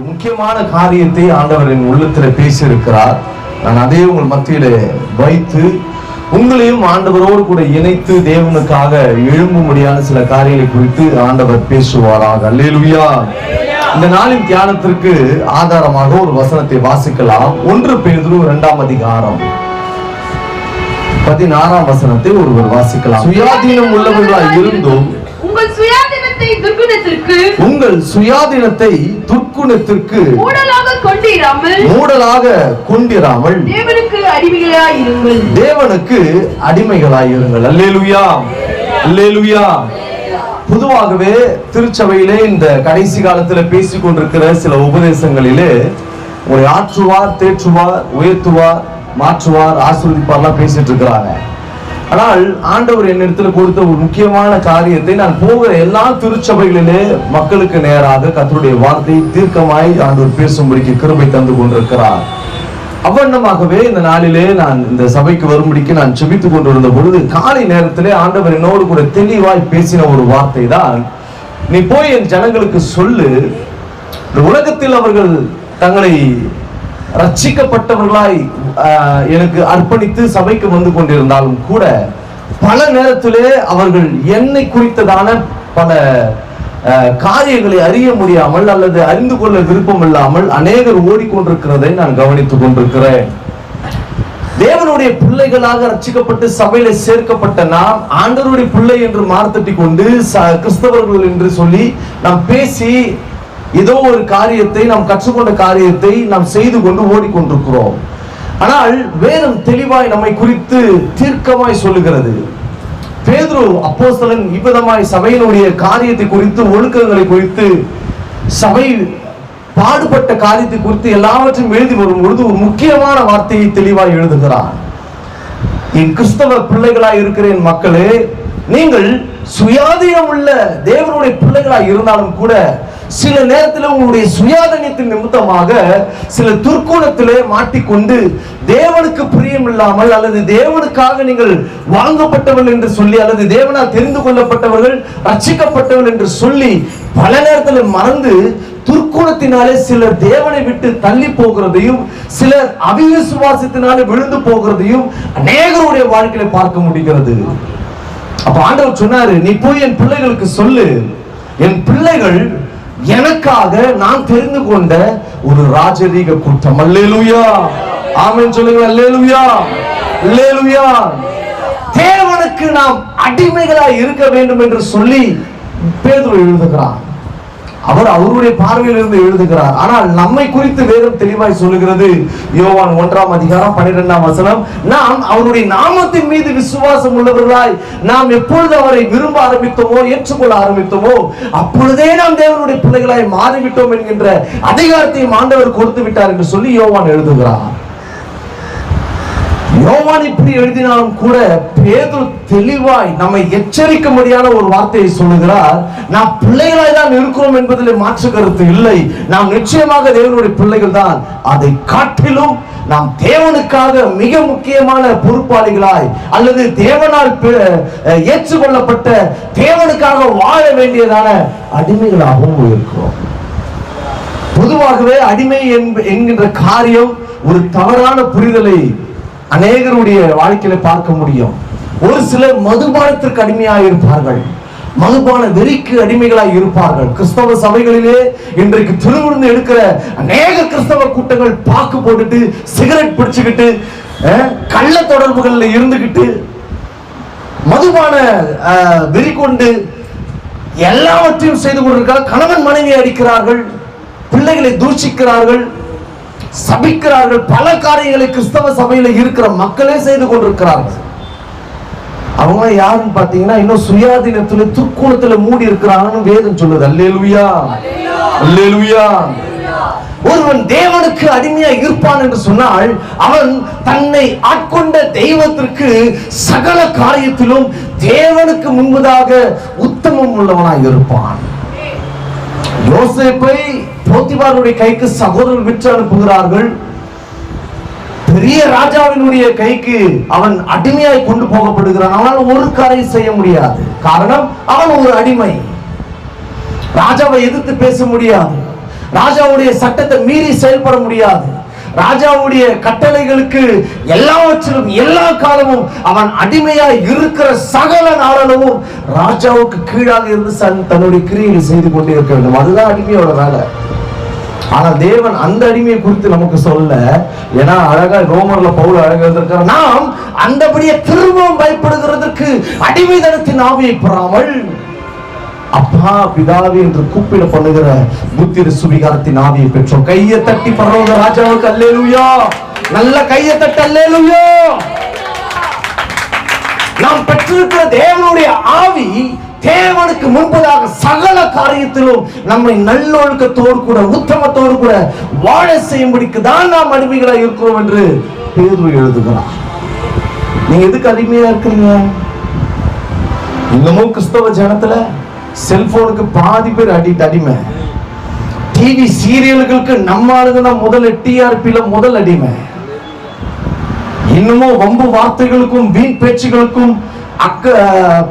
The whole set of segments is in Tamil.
முக்கியமான காரியத்தை ஆண்டவர் என் உள்ளத்தில் பேசியிருக்கிறார். நான் அதே உங்கள் மத்தியில வைத்து உங்களையும் ஆண்டவரோடு கூட இணைத்து தேவனுக்காக எழும்பும்படியான சில காரியங்களை குறித்து ஆண்டவர் பேசுவாராக. அல்லேலூயா. இந்த நாளின் தியானத்திற்கு ஆதாரமாக ஒரு வசனத்தை வாசிக்கலாம். 1 பேதுரு 2ஆம் அதிகாரம் 16ஆம் வசனத்தை ஒருவர் வாசிக்கலாம். சுயாதீனம் உள்ளவர்களாய் இருந்தும் உங்கள் சுயாதீனத்தை துர்க்குணத்திற்கு மூடலாக கொண்டிராமல் தேவனுக்கு அடிமைகளாய் இருங்கள். அல்லேலூயா, அல்லேலூயா. பொதுவாகவே திருச்சபையிலே இந்த கடைசி காலத்துல பேசிக் கொண்டிருக்கிற சில உபதேசங்களிலே உங்களை ஆற்றுவார், தேற்றுவார், உயர்த்துவார், மாற்றுவார், ஆசீர்வதிப்பார்லாம் பேசிட்டு இருக்கிறாங்க. ஆனால் ஆண்டவர் என்னிடத்துல கொடுத்த ஒரு முக்கியமான காரியத்தை, நான் போகிற எல்லா திருச்சபைகளிலே மக்களுக்கு நேராக கர்த்தருடைய வார்த்தை தீர்க்கமாய் ஆண்டவர் பேசும்படிக்கு கிருபை தந்து கொண்டிருக்கிறார். அவ்வண்ணமாகவே இந்த நாளிலே நான் இந்த சபைக்கு வரும்படிக்கு நான் செபித்துக் கொண்டிருந்த பொழுது காலை நேரத்திலே ஆண்டவர் என்னோடு கூட தெளிவாய் பேசின ஒரு வார்த்தை தான், நீ போய் என் ஜனங்களுக்கு சொல்லு, இந்த உலகத்தில் அவர்கள் தங்களை ரட்சிக்கப்பட்டவர்களாய் எனக்கு அர்ப்பணித்து சபைக்கு வந்து கொண்டிருந்தாலும் கூட பல நேரத்திலே அவர்கள் என்னை குறித்ததான பல காரியங்களை அறிய முடியாமல் அல்லது அறிந்து கொள்ள விருப்பம் இல்லாமல் அநேகர் ஓடிக்கொண்டிருக்கிறதை நான் கவனித்துக் கொண்டிருக்கிறேன். தேவனுடைய பிள்ளைகளாக ரட்சிக்கப்பட்டு சபையில சேர்க்கப்பட்ட நாம் ஆண்டவருடைய பிள்ளை என்று மார்த்தட்டி கொண்டு கிறிஸ்தவர்கள் என்று சொல்லி நாம் பேசி ஏதோ ஒரு காரியத்தை, நாம் கற்றுக்கொண்ட காரியத்தை நாம் செய்து கொண்டு ஓடிக்கொண்டிருக்கிறோம். ஆனால் வேதம் தெளிவாய் நம்மை குறித்து தீர்க்கமாய் சொல்லுகிறது. பேதுரு அப்போஸ்தலன் இவ்விதமாய் சபையினுடைய காரியத்தை குறித்து, ஒழுக்கங்களை குறித்து, சபை பாடுபட்ட காரியத்தை குறித்து எல்லாவற்றையும் எழுதி வரும் பொழுது ஒரு முக்கியமான வார்த்தையை தெளிவாய் எழுதுகிறார். என் கிறிஸ்தவ பிள்ளைகளாய் இருக்கிற என் மக்களே, நீங்கள் சுயாதீனம் உள்ள தேவனுடைய பிள்ளைகளாய் இருந்தாலும் கூட சில நேரத்தில் உங்களுடைய சுயாதீனத்தின் நிமித்தமாக சில துர்க்குணத்திலே மாட்டிக்கொண்டு தேவனுக்கு பிரியம் இல்லாமல் அல்லது தேவனுக்காக நீங்கள் வாங்கப்பட்டவர்கள் என்று சொல்லி அல்லது தேவனால் தெரிந்து கொள்ளப்பட்டவர்கள் ரட்சிக்கப்பட்டவர்கள் என்று சொல்லி பல நேரத்தில் மறந்து துர்க்குணத்தினாலே சிலர் தேவனை விட்டு தள்ளி போகிறதையும் சிலர் அவிசுவாசத்தினாலே விழுந்து போகிறதையும் அநேகருடைய வாழ்க்கையில பார்க்க முடிகிறது. அப்ப ஆண்டவர் சொன்னாரு, நீ போய் என் பிள்ளைகளுக்கு சொல்லு, என் பிள்ளைகள் எனக்காக நான் தெரிந்து கொண்ட ஒரு ராஜரீக கூட்டம். அல்லேலூயா, ஆமென் சொல்லுங்க. அல்லேலூயா, அல்லேலூயா. தேவனுக்கு நாம் அடிமைகளாய் இருக்க வேண்டும் என்று சொல்லி பேதுரு எழுதுகிறார். அவர் அவருடைய பார்வையில் இருந்து எழுதுகிறார். ஆனால் நம்மை குறித்து வேதம் தெளிவாய் சொல்லுகிறது. யோவான் 1ஆம் அதிகாரம் 12ஆம் வசனம், நாம் அவருடைய நாமத்தின் மீது விசுவாசம் உள்ளவர்களாய் நாம் எப்பொழுது அவரை விரும்ப ஆரம்பித்தோமோ, ஏற்றுக்கொள்ள ஆரம்பித்தோமோ, அப்பொழுதே நாம் தேவனுடைய பிள்ளைகளாய் மாறிவிட்டோம் என்கின்ற அதிகாரத்தையும் ஆண்டவர் கொடுத்து விட்டார் என்று சொல்லி யோவான் எழுதுகிறார். யோவான் இப்படி எழுதினாலும் கூட பேதுரு தெளிவாய் நம்மை எச்சரிக்க முடியாத ஒரு வார்த்தையை சொல்லுகிறார். நாம் பிள்ளைகளாய் தான் இருக்கிறோம் என்பதில் மாற்று கருத்து இல்லை. நாம் நிச்சயமாக தேவனுடைய பிள்ளைகள் தான். அதை காட்டிலும் நாம் தேவனுக்காக மிக முக்கியமான பொறுப்பாளிகளாய் அல்லது தேவனால் ஏற்றுக்கொள்ளப்பட்ட தேவனுக்காக வாழ வேண்டியதான அடிமைகளாகவும் இருக்கிறோம். பொதுவாகவே அடிமை என்கின்ற காரியம் ஒரு தவறான புரிதலை அநேகருடைய வாழ்க்கையில பார்க்க முடியும். ஒரு சிலர் மதுபானத்திற்கு அடிமையாக இருப்பார்கள், மதுபான வெறிக்கு அடிமைகளாய் இருப்பார்கள். கிறிஸ்தவ சபைகளிலே இன்றைக்கு திருவிருந்து எடுக்கிற அநேக கிறிஸ்தவ கூட்டங்கள் பாக்கு போட்டுட்டு சிகரெட் பிடிச்சுக்கிட்டு கள்ள தொடர்புகளில் இருந்துகிட்டு மதுபான வெறி கொண்டு எல்லாவற்றையும் செய்து கொண்டிருக்கிறார்கள். கணவன் மனைவி அடிக்கிறார்கள், பிள்ளைகளை தூஷிக்கிறார்கள், சபிக்கிறார்கள். பல காரியங்களை கிறிஸ்தவ சபையில இருக்கிற மக்களே செய்து கொண்டிருக்கிறார்கள். அவங்க யாருன்னு பாத்தீங்கன்னா இன்னும் சுயாதீனத்துல துர்க்குணத்துல மூடி இருக்கிறாங்கன்னு வேதம் சொல்லுது. அல்லேலூயா, அல்லேலூயா. ஒருவன் தேவனுக்கு அடிமையா இருப்பான் என்று சொன்னால் அவன் தன்னை ஆட்கொண்ட தெய்வத்திற்கு சகல காரியத்திலும் தேவனுக்கு முன்பதாக உத்தமம் உள்ளவனாய் இருப்பான். யோசேப்பை போத்திபாருடைய கைக்கு சகோதரர்கள் விற்று அனுப்புகிறார்கள். பெரிய ராஜாவினுடைய கைக்கு அவன் அடிமையாய் கொண்டு போகப்படுகிறான். அவனால் ஒரு காரியம் செய்ய முடியாது. காரணம், அவன் ஒரு அடிமை. ராஜாவை எதிர்த்து பேச முடியாது. ராஜாவுடைய சட்டத்தை மீறி செயல்பட முடியாது. ராஜாவுடைய கட்டளைகளுக்கு எல்லாவற்றிலும் எல்லா காலமும் அவன் அடிமையா இருக்கிற சகல நாளளவும் ராஜாவுக்கு கீழாக இருந்து தன்னுடைய கிரியைகளை செய்து கொண்டே இருக்க வேண்டும். அதுதான் அடிமையோட வேலை. ஆனா தேவன் அந்த அடிமையை குறித்து நமக்கு சொல்ல, ஏன்னா அழகா ரோமர்ல பவுல் அழகா இருக்கார், நாம் அந்தபடியே திரும்பவும் பயப்படுகிறதற்கு அடிமைதனத்தின் ஆவியை பெறாமல் அப்பா பிதாவே என்று கூப்பிட பண்ணுகிற புத்திர சுவிகாரத்தின் ஆவியை பெற்றோம். கையை தட்டி பரலோக ராஜாவுக்கு அல்லேலூயா, நல்ல கையை தட்டி அல்லேலூயா. நாம் பெற்றிருக்கிற தேவனுடைய ஆவி தேவனுக்கு முன்பதாக சகல காரியத்திலும் நம்மை நல்லொழுக்கத்தோடு கூட உத்தமத்தோடு கூட வாழ செய்யும்படிக்கு தான் நாம் அடிமைகளாக இருக்கிறோம் என்று பேதுரு எழுதுகிறார். நீங்க எதுக்கு அடிமையா இருக்கிறீங்க? இன்னமும் கிறிஸ்தவ ஜனத்துல செல்போனுக்கு பாதி பேர் அடிமை, டிவி சீரியல்களுக்கு நம்ம ஆளுங்க தான் முதல்ல டிஆர்பில முதல் அடிமை. இன்னமும் வம்பு வார்த்தைகளுக்கும் வீண் பேச்சுகளுக்கும்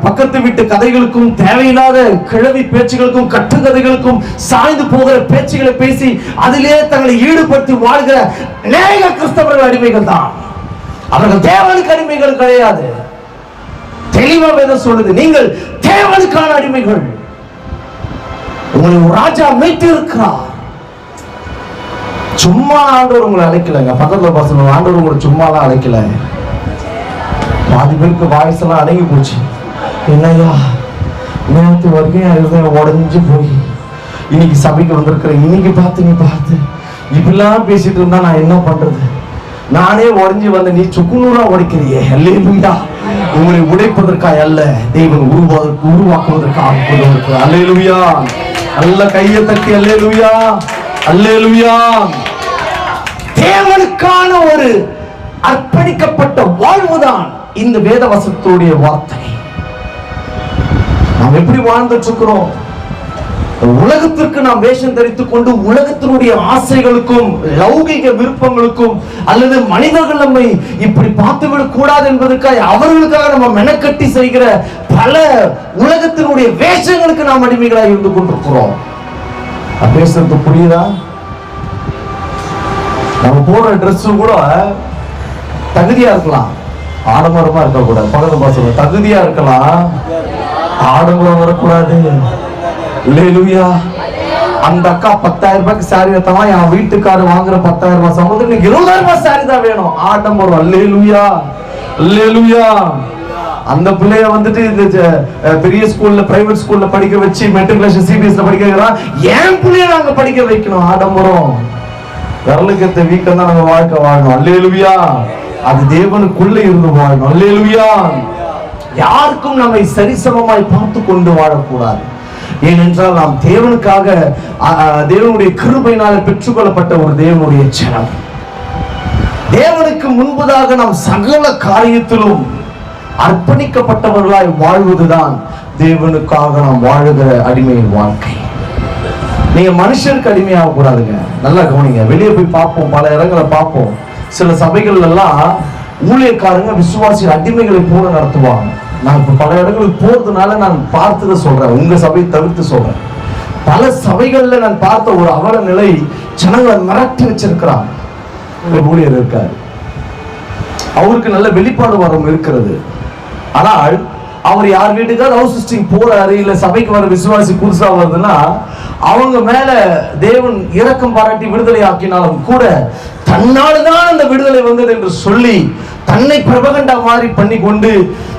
பக்கத்து வீட்டு கதைகளுக்கும் தேவையில்லாத கிழவி பேச்சுகளுக்கும் கட்டுக்கதைகளுக்கும் சாய்ந்து போகிற பேச்சுகளை பேசி அதிலே தங்களை ஈடுபடுத்தி வாழ்கிற அநேக கிறிஸ்தவர்கள் அடிமைகள் தான். அவர்கள் தேவனுக்கு அடிமைகள் கிடையாது. தெளிவா வேதம் சொல்லுது, நீங்கள் தேவனுக்கான அடிமைகள். உங்களை ராஜா மீட்டு இருக்கிறார். சும்மா ஆண்டவர் உங்களை அழைக்கலங்க. பக்கத்துல பசங்க ஆண்டவர் உங்களை சும்மாலாம் அழைக்கல. பாதி பேருக்கு வாய்ஸ் எல்லாம் அடங்கி போச்சு. என்னையா நேற்று வரைக்கும் உடஞ்சு போய் இன்னைக்கு சபைக்கு வந்திருக்கிறேன், இன்னைக்கு பார்த்து நீ பார்த்து இப்படிலாம் பேசிட்டு இருந்தா நான் என்ன பண்றது? நானே உடஞ்சி வந்த நீ சுக்குநூறா உடைக்கிறியே. அல்லேலூயா. உங்களை உடைப்பதற்காக அல்ல, தேவன் உருவாக்குவதற்காக. அல்லேலூயா. நல்ல கையை தட்டி அல்லேலூயா, அல்லேலூயா. தேவனுக்கான ஒரு அர்ப்பணிக்கப்பட்ட வாழ்வுதான் இந்த வேத வசனத்துடைய வார்த்தை. நாம் எப்படி வாழ்ந்துட்டு இருக்கிறோம்? உலகத்திற்கு நாம் வேஷம் தரித்துக் கொண்டு உலகத்தினுடைய ஆசைகளுக்கும் லௌகிக விருப்பங்களுக்கும் அல்லது மனிதர்கள் நம்மை இப்படி பார்த்துவிடக் கூடாது என்பதற்காக அவர்களுக்காக நம்ம மெனக்கட்டி செய்கிற பல உலகத்தினுடைய வேஷங்களுக்கு நாம் அடிமைகளாக இருந்து கொண்டிருக்கிறோம். பேசுறது புரியுதா? நம்ம போடுற ட்ரெஸ் கூட தகுதியா இருக்கலாம், ஆடம்பரமா இருக்க கூடாது. பக்கத்து பாசம் தகுதியா இருக்கலாம், ஆடம்பரம் வரக்கூடாது. அல்லேலூயா. அந்த அக்கா 10,000 ரூபாய்க்கு சாரி எடுத்தவன் என் வீட்டுக்காரர் வாங்குற 10,000 ரூபாய் சம்பளத்துக்கு 20,000 ரூபாய் சாரி தான் வேணும். ஆடம்பரம். அல்லேலூயா, அல்லேலூயா. அந்த பிள்ளைய வந்துட்டு இந்த பெரிய ஸ்கூல்ல பிரைவேட் ஸ்கூல்ல படிக்க வச்சு மெட்ரிகுலேஷன் சிபிஎஸ்ல படிக்க வைக்கிறான். என் பிள்ளைய நாங்க படிக்க வைக்கணும். ஆடம்பரம். விரலுக்கு வீக்கம் தான் நம்ம வாழ்க்கை வாழணும். அல்லேலூயா. அது தேவனுக்குள்ள இருந்து வாழணும். அல்லேலூயா. யாருக்கும் நம்மை சரிசமமாய் பார்த்து கொண்டு வாழக்கூடாது. ஏனென்றால் நாம் தேவனுக்காக தேவனுடைய கிருபையினால பெற்றுக்கொள்ளப்பட்ட ஒரு தேவனுடைய ஜனம். தேவனுக்கு முன்பதாக நாம் சகல காரியத்திலும் அர்ப்பணிக்கப்பட்டவர்களாய் வாழ்வதுதான் தேவனுக்காக நாம் வாழுகிற அடிமையின் வாழ்க்கை. நீங்க மனுஷனுக்கு அடிமையாக கூடாதுங்க. நல்லா கவனிங்க. வெளியே போய் பார்ப்போம், பல இடங்களை பார்ப்போம். சில சபைகள் எல்லாம் ஊழியக்காரங்க விசுவாசி அடிமைகளை போல நடத்துவாங்க. நான் இப்ப பல இடங்களுக்கு போறதுனால நான் பார்த்ததை சொல்றேன், உங்க சபையை தவிர்த்து சொல்றேன். பல சபைகள்ல நான் பார்த்த ஒரு அவல நிலை, ஜனங்களை மிரட்டி வச்சிருக்கிறாங்க. ஊழியர் இருக்காரு, அவருக்கு நல்ல வெளிப்பாடு வரம் இருக்கிறது. ஆனால் அவர் யார் வீட்டுக்காவது ஹவுஸ் விசிட்டிங் போறாரு, இல்ல சபைக்கு வர விசுவாசி புதுசா வருதுன்னா அவங்க மேல தேவன் இரக்கம் பாராட்டி விடுதலை ஆக்கினாலும் கூட தன்னால்தான் அந்த விடுதலை வந்தது என்று சொல்லி தன்னை பிரபகண்டா மாதிரி பண்ணி கொண்டு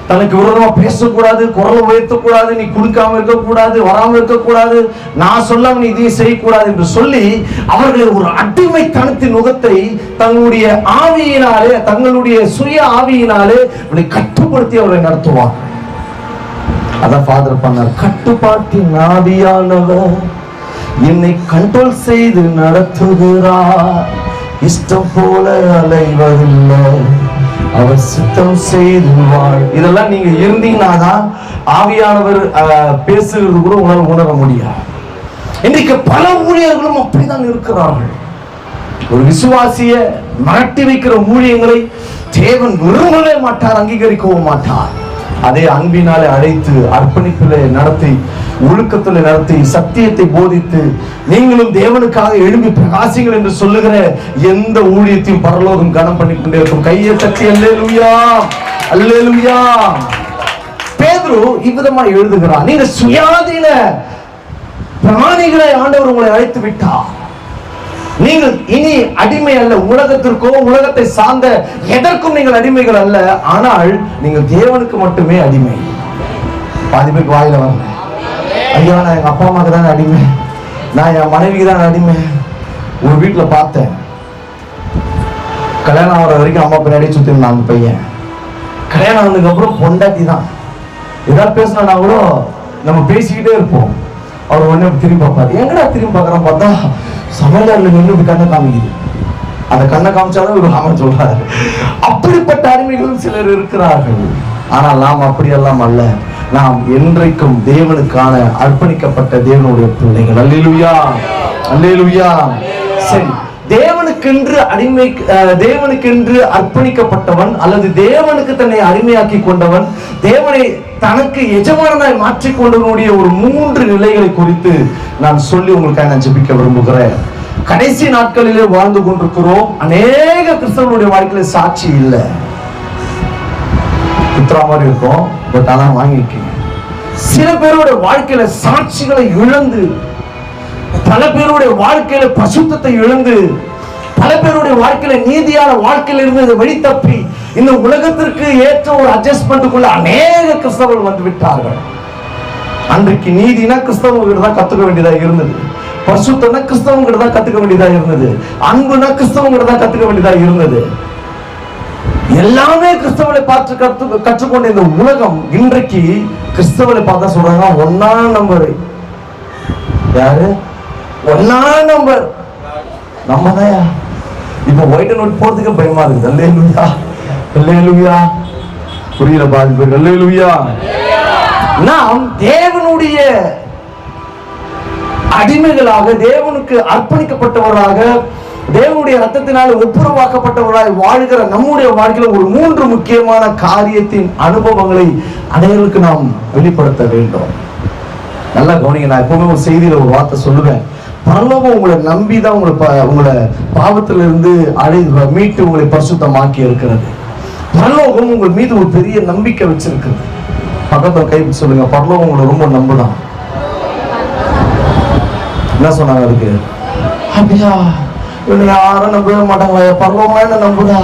தனக்கு விரோதமா பேசக்கூடாது, குரல் உயர்த்தக்கூடாது, நீ கொடுக்காம இருக்கக்கூடாது, வராம இருக்கக்கூடாது, நான் சொல்லாம நீ இதையும் செய்யக்கூடாது என்று சொல்லி அவர்களை ஒரு அடிமைத்தனத்தின் முகத்தை தங்களுடைய ஆவியினாலே, தங்களுடைய சுய ஆவியினாலே கட்டுப்படுத்தி அவரை நடத்துவார். அதான் ஃபாதர் பண்ணார். கட்டுப்பாட்டின் ஆவியானவர் என்னை கண்ட்ரோல் செய்து நடத்துகிறார், இஷ்டம் போல அலைவதில்லை, அவர் சித்தம் செய்து வாழ். இதெல்லாம் நீங்க இருந்தீங்கன்னா தான் ஆவியானவர் பேசுகிறது கூட உணர முடியாது. இன்றைக்கு பல ஊழியர்களும் அப்படித்தான் இருக்கிறார்கள். ஒரு விசுவாசிய மிரட்டி வைக்கிற ஊழியங்களை தேவன் விரும்பவே மாட்டார், அங்கீகரிக்கவும் மாட்டார். அதே அன்பினாலே அழைத்து அர்ப்பணிப்பிலே நடத்தி ஒழுக்கத்தில் நடத்தி சத்தியத்தை போதித்து நீங்களும் தேவனுக்காக எழும்பி பிரகாசிங்கள் என்று சொல்லுகிற எந்த ஊழியத்தையும் பரலோகம் கனம் பண்ணி கொண்டே இருக்கும். கையை தட்டி அல்லேலூயா, அல்லேலூயா. பேதுரு இவ்விதமா எழுதுகிறார், நீங்க சுயாதீன பிராணிகளை ஆண்டவர் உங்களை அழைத்து விட்டார். நீங்கள் இனி அடிமை அல்ல, உலகத்திற்கோ உலகத்தை சார்ந்த எதற்கும் நீங்கள் அடிமைகள் அல்ல. ஆனால் நீங்கள் தேவனுக்கு மட்டுமே அடிமை. பாதி பேருக்கு வாயில வரல, ஐயா நான் எங்க அப்பா அம்மாக்கு தான் அடிமை, நான் என் மனைவிக்கு தான் அடிமை. ஒரு வீட்டுல பார்த்தேன், கல்யாணம் ஆகிற வரைக்கும் அம்மா பின்னாடி சுத்தி இருந்தாங்க பையன். கல்யாணம் ஆனதுக்கு அப்புறம் பொண்டாட்டி தான். ஏதாவது பேசினா கூட நம்ம பேசிக்கிட்டே இருப்போம். அவர் உடனே திரும்பி பார்ப்பாரு, எங்கடா திரும்பி பார்க்கறான் பார்த்தா சமையலர்ல நின்று கண்ணை காமிக்குது. அந்த கண்ணை காமிச்சாலும் ஒரு ஆமன் சொல்றாரு. அப்படிப்பட்ட அடிமைகளும் சிலர் இருக்கிறார்கள். ஆனால் நாம் அப்படியெல்லாம் அல்ல. நாம் என்றைக்கும் தேவனுக்கான அர்ப்பணிக்கப்பட்ட தேவனுடைய பிள்ளைகள். அல்லேலூயா, அல்லேலூயா. சரி, தேவனுக்கென்று தேவனுக்கென்று அர்ப்பணிக்கப்பட்டவன் அல்லது தேவனுக்கு தன்னை அடிமையாக்கி கொண்டவன், தேவனை தனக்கு எஜமானனாய் மாற்றிக்கொண்டவனுடைய ஒரு 3 நிலைகளை குறித்து நான் சொல்லி உங்களுக்காக நான் ஜெபிக்க விரும்புகிறேன். கடைசி நாட்களிலே வாழ்ந்து கொண்டிருக்கிறோம். அநேக கிறிஸ்தவனுடைய வாழ்க்கையில சாட்சி இல்லை. குத்துறா மாதிரி இருக்கும், பட் ஆனா வாங்கிருக்கீங்க. சில பேரோட வாழ்க்கையில சாட்சிகளை இழந்து, பல பேருடைய வாழ்க்கையில பசுத்தத்தை இழந்து, பல பேருடைய வாழ்க்கையில நீதியான வாழ்க்கையில இருந்து வழி தப்பி இந்த உலகத்திற்கு ஏற்ற ஒரு அட்ஜஸ்ட்மெண்ட்டுக்குள்ள அநேக கிறிஸ்தவர்கள் வந்து விட்டார்கள். அன்றைக்கு நீதினா கிறிஸ்தவங்க தான் கத்துக்க வேண்டியதா இருந்தது, பசுத்தம்னா கிறிஸ்தவங்க தான் கத்துக்க வேண்டியதா இருந்தது, அன்புனா கிறிஸ்தவங்க தான் கத்துக்க வேண்டியதா இருந்தது. எல்லாமே கிறிஸ்தவனை பார்த்து கற்றுக்கொண்ட இந்த உலகம் இன்றைக்கு கிறிஸ்தவனை பார்த்தா சொல்றாங்க, 1ஆம் நம்பர் யாரு? 1ஆம் நம்பர் நம்ம தான். இப்ப ஒயிட் அண்ட் ஒயிட் போறதுக்கு பயமா இருக்குது. அல்லேலூயா, அல்லேலூயா. புரியல பாதி பேர். அல்லேலூயா. நாம் தேவனுடைய அடிமைகளாக, தேவனுக்கு அர்ப்பணிக்கப்பட்டவராக, தேவனுடைய ரத்தத்தினால் ஒப்புரவாக்கப்பட்டவராய் வாழ்கிற நம்முடைய வாழ்க்கையில ஒரு 3 முக்கியமான காரியத்தின் அனுபவங்களை அனைவருக்கு நாம் வெளிப்படுத்த வேண்டும். நல்லா கவனிங்க. நான் எப்பவுமே ஒரு செய்தியில ஒரு வார்த்தை சொல்லுவேன். பரலோகம் உங்களை நம்பிதான் உங்களை பாவத்திலிருந்து மீட்டு உங்களை பரிசுத்தமாக்கி இருக்கிறது. பரலோகம் உங்கள் மீது ஒரு பெரிய நம்பிக்கை வச்சிருக்கிறது. பக்கத்துல கை சொல்லுங்க, பரலோகம் உங்களை ரொம்ப நம்புதான். என்ன சொன்னாங்க அதுக்கு? அப்படியா, இவனை யாரும் நம்பவே மாட்டாங்களா? பரலோகம் என்ன நம்புதா?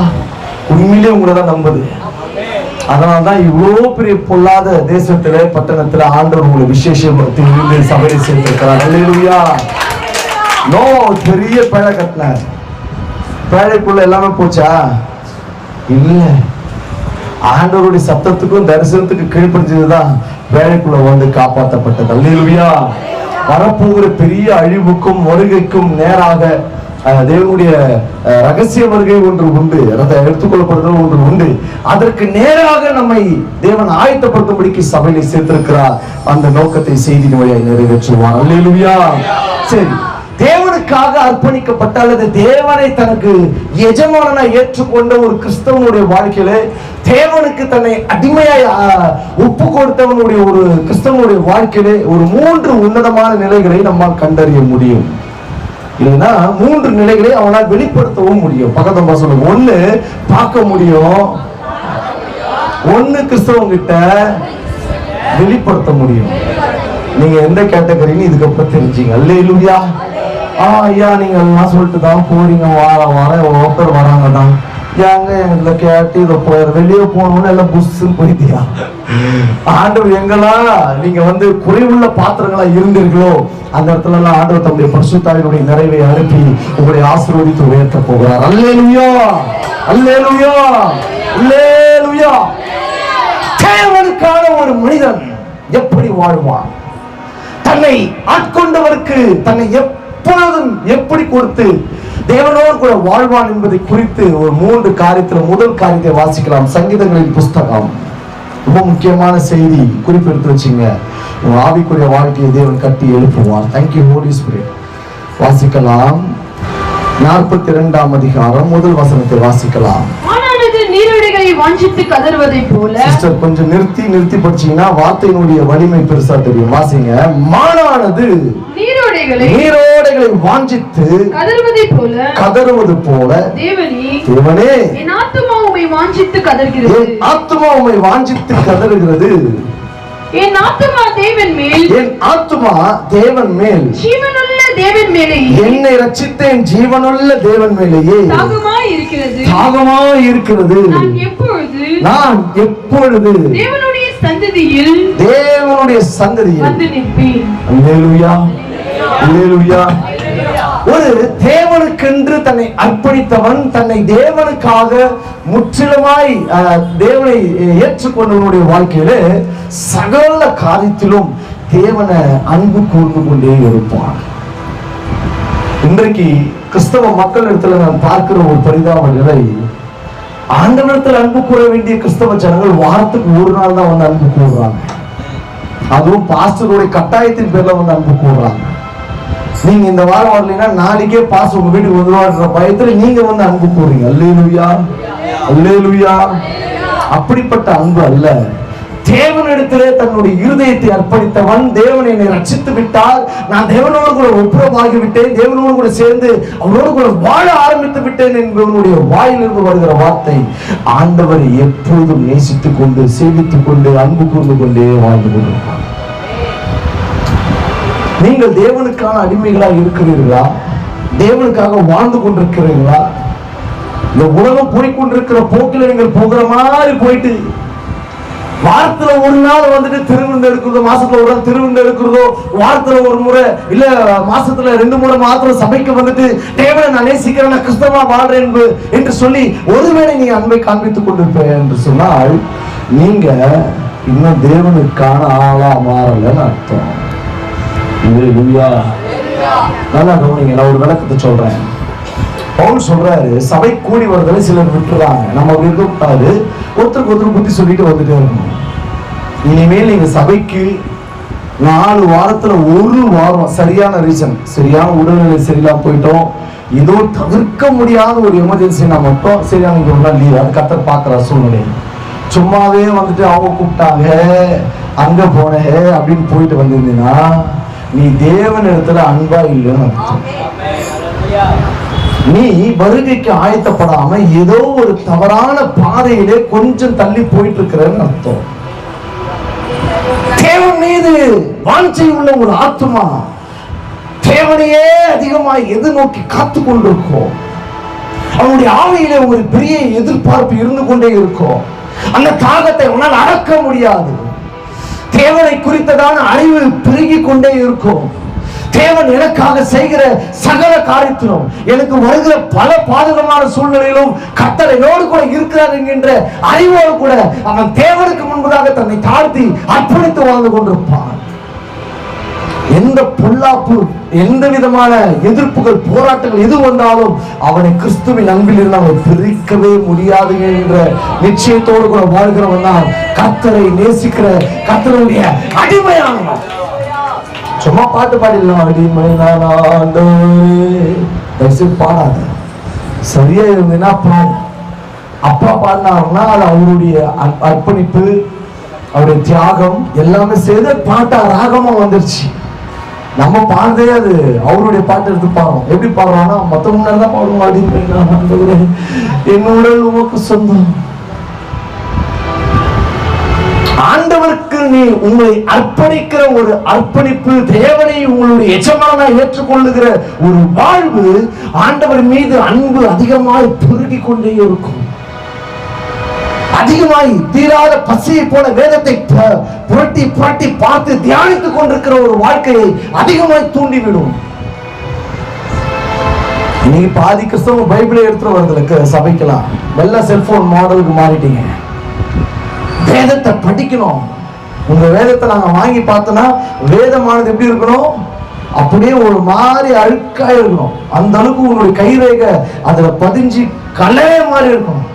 உண்மையிலே உங்களை தான் நம்புது. அதனால்தான் இவ்வளவு பெரிய பொல்லாத தேசத்துல, பட்டணத்துல ஆண்டவர் உங்களை விசேஷத்தில் சபையை சேர்த்திருக்கிறார். அல்லேலூயா. நோ, பெரிய பேழை கட்டினார். பேழைக்குள்ள எல்லாமே போச்சா? இல்ல, ஆண்டவருடைய சத்தத்துக்கும் தரிசனத்துக்கு கீழ்ப்படிஞ்சதுதான் பேழைக்குள்ள வந்து காப்பாற்றப்பட்டது. அல்லேலூயா. வரப்போகிற பெரிய அழிவுக்கும் வருகைக்கும் நேராக தேவனுடைய ரகசிய வருகை ஒன்று உண்டு, எடுத்துக்கொள்ளப்படுறது ஒன்று உண்டு. அதற்கு நேராக நம்மை தேவன் ஆயத்தப்படுத்தும்படிக்கு சபையில சேர்த்திருக்கிறார். அந்த நோக்கத்தை செய்தி வழியாக நிறைவேற்றுவார். அல்லேலூயா. சரி, தேவனுக்காக அர்ப்பணிக்கப்பட்ட அல்லது தேவனை தனக்கு எஜமானனா ஏற்றுக்கொண்ட ஒரு கிறிஸ்தவனுடைய வாழ்க்கையில, தேவனுக்கு தன்னை அடிமையாய் ஒப்பு கொடுத்தவனுடைய ஒரு கிறிஸ்தவனுடைய வாழ்க்கையில ஒரு 3 உன்னதமான நிலைகளை நம்மால் கண்டறிய முடியும். இல்லைன்னா 3 நிலைகளை அவனால் வெளிப்படுத்தவும் முடியும். பக்கத்துல சொல்லுங்க, 1 பார்க்க முடியும், 1 கிறிஸ்தவங்க கிட்ட வெளிப்படுத்த முடியும். நீங்க எந்த கேட்டகரின்னு இதுக்கப்புறம் தெரிஞ்சீங்க. அல்லேலூயா. ஐயா நீங்க எல்லாம் சொல்லிட்டு தான் போறீங்க, வார ஒருத்தர் வராங்க தான், ஏங்க எங்களை கேட்டு இதை வெளியே போகணும்னு எல்லாம் புஷ்ன்னு போயிட்டியா? ஆண்டவர் எங்கெல்லாம் நீங்க குறைவுள்ள பாத்திரங்களா இருந்தீர்களோ அந்த இடத்துல எல்லாம் ஆண்டவர் தம்முடைய பரிசுத்தாவினுடைய நிறைவை அனுப்பி உங்களுடைய ஆசீர்வதித்து உயர்த்த போகிறார். அல்லேலூயா, அல்லேலூயா, அல்லேலூயா. தேவனுக்கான ஒரு மனிதன் எப்படி வாழ்வான்? தன்னை ஆட்கொண்டவருக்கு தன்னை எப்பொழுதும் எப்படி கொடுத்து தேவனோடு கூட வாழ்வான் என்பதை குறித்து ஒரு 3 காரியத்தில் முதல் காரியத்தை வாசிக்கலாம். சங்கீதங்களின் புஸ்தகம், ரொம்ப முக்கியமான செய்தி, குறிப்பெடுத்து வச்சுங்க. உங்க ஆவிக்குரிய வாழ்க்கையை தேவன் கட்டி எழுப்புவார். Thank you holy spirit. வாசிக்கலாம். 42ஆம் அதிகாரம் முதல் வசனத்தை வாசிக்கலாம். நீரோடைகளை வாஞ்சித்து கதறுவதை போல. சிஸ்டர் கொஞ்சம் நிறுத்தி படிச்சீங்கன்னா வார்த்தையினுடைய வலிமை பெருசா தெரியும். வாசிங்க. மானானது நீரோடைகளை வாஞ்சித்து கதறுவது போல தேவனே என் ஆத்துமா உம்மை வாஞ்சித்து கதறுகிறது. என் ஆத்துமா உம்மை வாஞ்சித்து கதறுகிறது. என் ஆத்துமா தேவன் மேல் ஜீவனுள்ள தேவன் மேலேயே, என்னை ரட்சித்தேன் ஜீவனுள்ள தேவன் மேலேயே தாகமாய் இருக்கிறது. நான் எப்பொழுது தேவனுடைய சந்ததியில் வந்து நிற்பேன். அல்லேலூயா, அல்லேலூயா. ஒரு தேவனுக்கென்று தன்னை அர்ப்பணித்தவன், தன்னை தேவனுக்காக முற்றிலுமாய் தேவனை ஏற்றுக்கொண்டவனுடைய வாழ்க்கையில சகல காரியத்திலும் தேவனை அன்பு கூர்ந்து கொண்டே இருப்பான். இன்றைக்கு கிறிஸ்தவ மக்கள் இடத்துல நான் பார்க்கிற ஒரு பரிதாப நிலை, ஆண்டவரிடத்தில் அன்பு கூற வேண்டிய கிறிஸ்தவ ஜனங்கள் வாரத்துக்கு ஒரு நாள் தான் வந்து அன்பு கூறுறாங்க. அதுவும் பாஸ்டருடைய கட்டாயத்தின் பேர்ல வந்து அன்பு கூறுறாங்க. நீங்க இந்த வாரம் வரலைன்னா நாளைக்கே பாஸ் உங்க வீட்டுக்கு வந்துருவான்ற பயத்துல நீங்க வந்து அன்பு கூறுறீங்க. அல்லேலூயா, அல்லேலூயா. அப்படிப்பட்ட அன்பு அல்ல. தேவனிடத்திலே தன்னுடைய இருதயத்தை அர்ப்பணித்தவன், தேவனை என்னை ரட்சித்து விட்டால், நான் தேவனோடு கூட ஒப்புரவாகி விட்டேன், தேவனோடு கூட சேர்ந்து அவரோடு கூட வாழ ஆரம்பித்து விட்டேன் என்பவனுடைய வாயிலிருந்து வருகிற வார்த்தை, ஆண்டவரை எப்பொழுதும் நேசித்துக் கொண்டு சேவித்துக் கொண்டு அன்பு கூர்ந்து கொண்டே வாழ்ந்து கொண்டிருப்பான். நீங்கள் தேவனுக்கான அடிமைகளா இருக்கிறீர்களா? தேவனுக்காக வாழ்ந்து கொண்டிருக்கிறீர்களா? இந்த உலகம் போய்கொண்டிருக்கிற போக்கில் நீங்கள் போகிற மாதிரி போயிட்டு வாரத்துல ஒரு நாள் வந்துட்டு திருவிருந்து எடுக்கிறதோ, மாசத்துல ஒரு நாள் திருவிருந்து எடுக்கிறதோ, வாரத்துல ஒரு முறை இல்ல மாசத்துல 2 முறை மாத்திரம் சபைக்கு வந்துட்டு தேவனை நான் நேசிக்கிறேன், நான் கிறிஸ்தவமா வாழ்றேன் என்று சொல்லி ஒருவேளை நீங்க அன்பை காண்பித்துக் கொண்டிருப்பேன் என்று சொன்னால் நீங்க இன்னும் தேவனுக்கான ஆளா மாறலன்னு அர்த்தம். நல்லா கவனிங்க. நான் ஒரு விளக்கத்தை சொல்றேன். பவுல் சொல்றாரு, சபை கூடி வருதலை சிலர் விட்டுறாங்க. நம்ம அப்படி இருக்கக்கூடாது. ஒருத்தருக்கு ஒருத்தர் புத்தி சொல்லிட்டு வந்துட்டே இருக்கணும். இனிமேல் நீங்க சபைக்கு 4 வாரத்துல ஒரு வாரம் சரியான ரீசன், சரியான உடல்நிலை சரியில்லாம போயிட்டோம், ஏதோ தவிர்க்க முடியாத ஒரு எமர்ஜென்சினா மட்டும் சரி அங்க ஒரு நாள் லீவ், அது கத்தர் பார்க்கிற சூழ்நிலை. சும்மாவே வந்துட்டு அவங்க கூப்பிட்டாங்க அங்க போன அப்படின்னு போயிட்டு வந்திருந்தீங்கன்னா நீ தேவன் இடத்துல அன்பா இல்லைன்னு அர்த்தம். நீ வருகைக்கு ஆயத்தப்படாம ஏதோ ஒரு தவறான பாதையிலே கொஞ்சம் தள்ளி போயிட்டு இருக்கிறன்னு அர்த்தம். தேவன் மீது வாஞ்சை உள்ள ஒரு ஆத்துமா தேவனையே அதிகமாக எதிர்நோக்கி காத்து கொண்டிருக்கும். அவனுடைய ஆவியிலே ஒரு பெரிய எதிர்பார்ப்பு இருந்து கொண்டே இருக்கும். அந்த தாகத்தை உன்னால் அடக்க முடியாது. தேவனை குறித்ததான அறிவு பெருகி கொண்டே இருக்கும். தேவன் எனக்காக செய்கிற சகல காரியத்திலும், எனக்கு வருகிற பல பாதகமான சூழ்நிலையிலும் கர்த்தர் என்னோடு கூட இருக்கிறார் என்கின்ற அறிவோடு கூட அவன் தேவனுக்கு முன்பதாக தன்னை தாழ்த்தி அர்ப்பணித்து வாழ்ந்து கொண்டிருப்பான். எந்த பொல்லாப்பு, எந்த விதமான எதிர்ப்புகள், போராட்டங்கள் எது வந்தாலும் அவனை கிறிஸ்துவின் அன்பில் இருந்து அவனை பிரிக்கவே முடியாது என்ற நிச்சயத்தோடு கூட வாழ்கிறவன் தான் கர்த்தரை நேசிக்கிற கர்த்தருடைய அடிமையானவன். சும்மா பாட்டு பாடிடலாம், அடிமை நான் ஆண்டவரே பாடாத, சரியா இருந்ததுன்னா பாடு. அப்பா பாடினாருன்னா அது அவருடைய அர்ப்பணிப்பு, அவருடைய தியாகம் எல்லாமே சேர்ந்து பாட்டா ராகமா வந்துருச்சு. நம்ம பாடுறதே அது அவருடைய பாட்டு எடுத்து பாடுறோம். எப்படி பாடுறோம்னா மொத்த முன்னாடி தான் பாடுவோம். அடிமை என்னோட உமக்கு சொந்தம். ஆண்டவருக்கு நீ உங்களை அர்ப்பணிக்கிற ஒரு அர்ப்பணிப்பு, தேவனை உங்களுடைய எஜமானா ஏற்றுக்கொள்ளுகிற ஒரு வாழ்வு, ஆண்டவர் மீது அன்பு அதிகமாய் பெருகி கொண்டே இருக்கும். அதிகமாய் தீராத பசியை போல வேதத்தை புரட்டி புரட்டி பார்த்து தியானித்துக் கொண்டிருக்கிற ஒரு வாழ்க்கையை அதிகமாய் தூண்டிவிடும். இன்னைக்கு பாதி கிறிஸ்தவ பைபிளை எடுத்துட்டு வரதுல சபைக்கலாம் வெள்ள செல்போன் மாடலுக்கு மாறிட்டீங்க. வேதத்தை படிக்கணும். உங்க வேதத்தை நாங்க வாங்கி பார்த்தோம்னா வேதமானது எப்படி இருக்கணும், அப்படியே ஒரு மாதிரி அழுக்கா இருக்கணும். அந்த அளவுக்கு உங்களுடைய கைரேகை அதுல பதிஞ்சு கலை மாதிரி இருக்கணும்.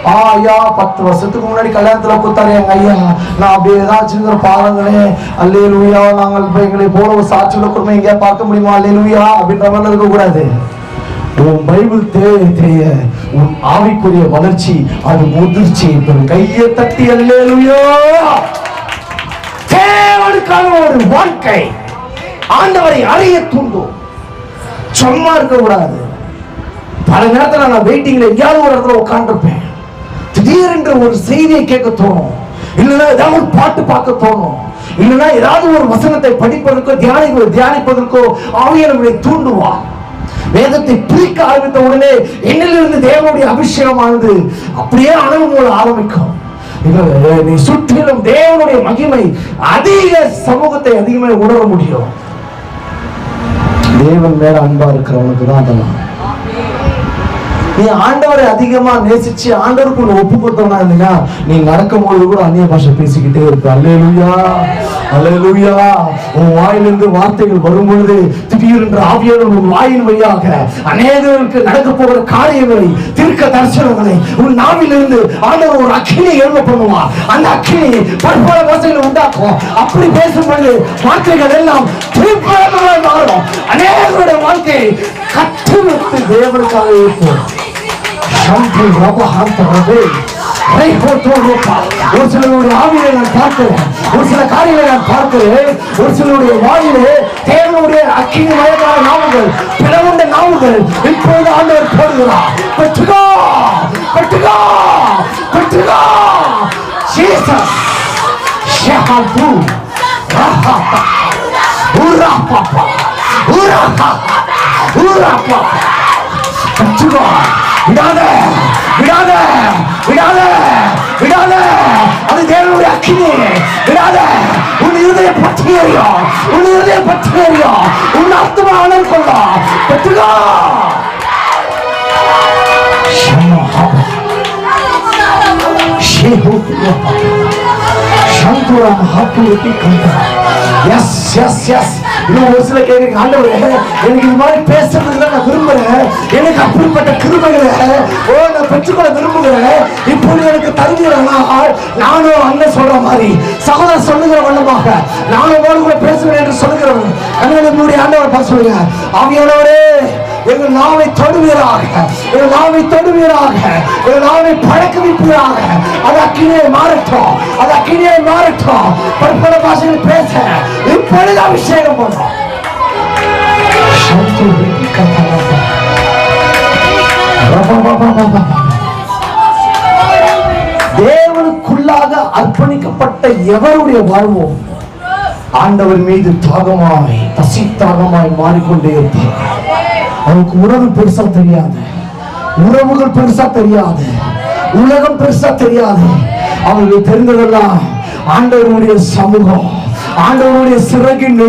ஐயா 10 வருஷத்துக்கு முன்னாடி கல்யாணத்துல கொடுத்தாரு எங்க ஐயா, நான் அப்படியே ஏதாச்சும் பாருங்களே, அல்லேலூயா, நாங்கள் இப்ப எங்களை போல ஒரு சாட்சியோட குடும்பம் எங்கேயா பார்க்க முடியுமா, அல்லேலூயா அப்படின்ற மாதிரி இருக்க கூடாது. உன் பைபிள் தேய தேய உன் ஆவிக்குரிய வளர்ச்சி அது முதிர்ச்சி பெறும். கையை தட்டி அல்லேலூயா. தேவனுக்கான ஒரு வாழ்க்கை ஆண்டவரை அறிய தூண்டும். சும்மா இருக்க கூடாது. பல நேரத்தில் நான் வெயிட்டிங்ல எங்கேயாவது ஒரு இடத்துல உட்காந்துருப்பேன். திடீரென்று ஒரு செய்தியை கேட்க தோணும், இல்லைன்னா ஏதாவது ஒரு பாட்டு பார்க்க தோணும், இல்லைன்னா ஏதாவது ஒரு வசனத்தை படிப்பதற்கோ தியானிப்பதற்கோ ஆவியானவர் நம்மை தூண்டுவார். வேதத்தை பிரிக்க ஆரம்பித்த உடனே என்னிலிருந்து தேவனுடைய அபிஷேகமானது அப்படியே அணவு மூல ஆரம்பிக்கும். நீ சுற்றிலும் தேவனுடைய மகிமை அதிக சமூகத்தை அதிகமாக உணர முடியும். தேவன் மேல அன்பா இருக்கிறவனுக்கு தான் அதெல்லாம். நீ ஆண்டவரை அதிகமா நேசிச்சு ஆண்டவருக்கு ஒப்பு கொடுத்தவனா இருந்தீங்கன்னா நீ நடக்கும் போது கூட அந்நிய பாஷை பேசிக்கிட்டே இருப்ப. அல்லேலூயா அல்லேலூயா. உன் வாயிலிருந்து வார்த்தைகள் வரும் பொழுது திடீரென்று ஆவியானவர் உன் வாயின் வழியாக அநேகருக்கு நடக்க போகிற காரியங்களை தீர்க்க தரிசனங்களை உன் நாவிலிருந்து ஆண்டவர் ஒரு அக்கினியை எழுத பண்ணுவார். அந்த அக்கினி பற்பல வார்த்தைகளை உண்டாக்கும். அப்படி பேசும்பொழுது வார்த்தைகள் எல்லாம் திருப்பமாக மாறும். அநேகருடைய வாழ்க்கை கற்றுவிட்டு தேவனுக்காக இருக்கும். ஒரு சிலருடைய ஆவியை நான் பார்க்கிறேன், ஒரு சில காரியங்களை நான் பார்க்கிறேன். ஒரு சிலருடைய வாயிலே தேவனுடைய அக்கினி மயமான நாவுகள், பிளவுண்ட நாவுகள் இப்பொழுது ஆண்டவர் போடுகிறார். பெற்றுகோ பெற்றுகோ பெற்றுகோ ஜீசஸ் ஷஹது ரஹா உரா பாப்பா உரா உரா பாப்பா. பெற்றுகோ. விடாத விடாத விடாத விடாத. அது தேவனுடைய அக்கினி. விடாத. உன் இருதய பற்றி எறியும், உன் இருதய பற்றி எறியும், உன் ஆத்துமா அனல் கொள்ளும். பெற்றுகோ. ஒரு சில கேட்க ஆண்டவரே எனக்கு இது மாதிரி பேசுறதுக்கு நான் விரும்புறேன், எனக்கு அப்படிப்பட்ட கிருபைகளை நான் பெற்றுக்கொள்ள விரும்புகிறேன், இப்பொழுது எனக்கு தருகிறேன்னா நானும் அண்ணன் சொல்ற மாதிரி சகோதரர் சொல்லுகிற வண்ணமாக நானும் கூட பேசுகிறேன் என்று சொல்லுகிறவன் என்னுடைய ஆண்டவர் பார்த்து சொல்லுங்க. ஆவியானவரே எங்கள் நாவை தொடுவீராக, எங்கள் நாவை தொடுவீராக, எங்கள் நாவை பழக்க வைப்பீராக. அது அக்கினியை மாறட்டும், அது அக்கினியை மாறட்டும். பற்பல பாஷையில் பேச இப்பொழுது அபிஷேகம் பண்ணும். தேவனுக்குள்ளாக அர்ப்பணிக்கப்பட்ட எவருடைய வாழ்வோ ஆண்டவர் மீது தாகமாய் பசி தாகமாய் மாறிக்கொண்டே இருப்பார். அவனுக்கு உறவு பெருசா தெரியாது, உறவுகள் பெருசா தெரியாது, உலகம் பெருசா தெரியாது. அவங்களுக்கு தெரிந்ததெல்லாம் ஆண்டவருடைய சமூகம், ஆண்டவருடைய சிறகின்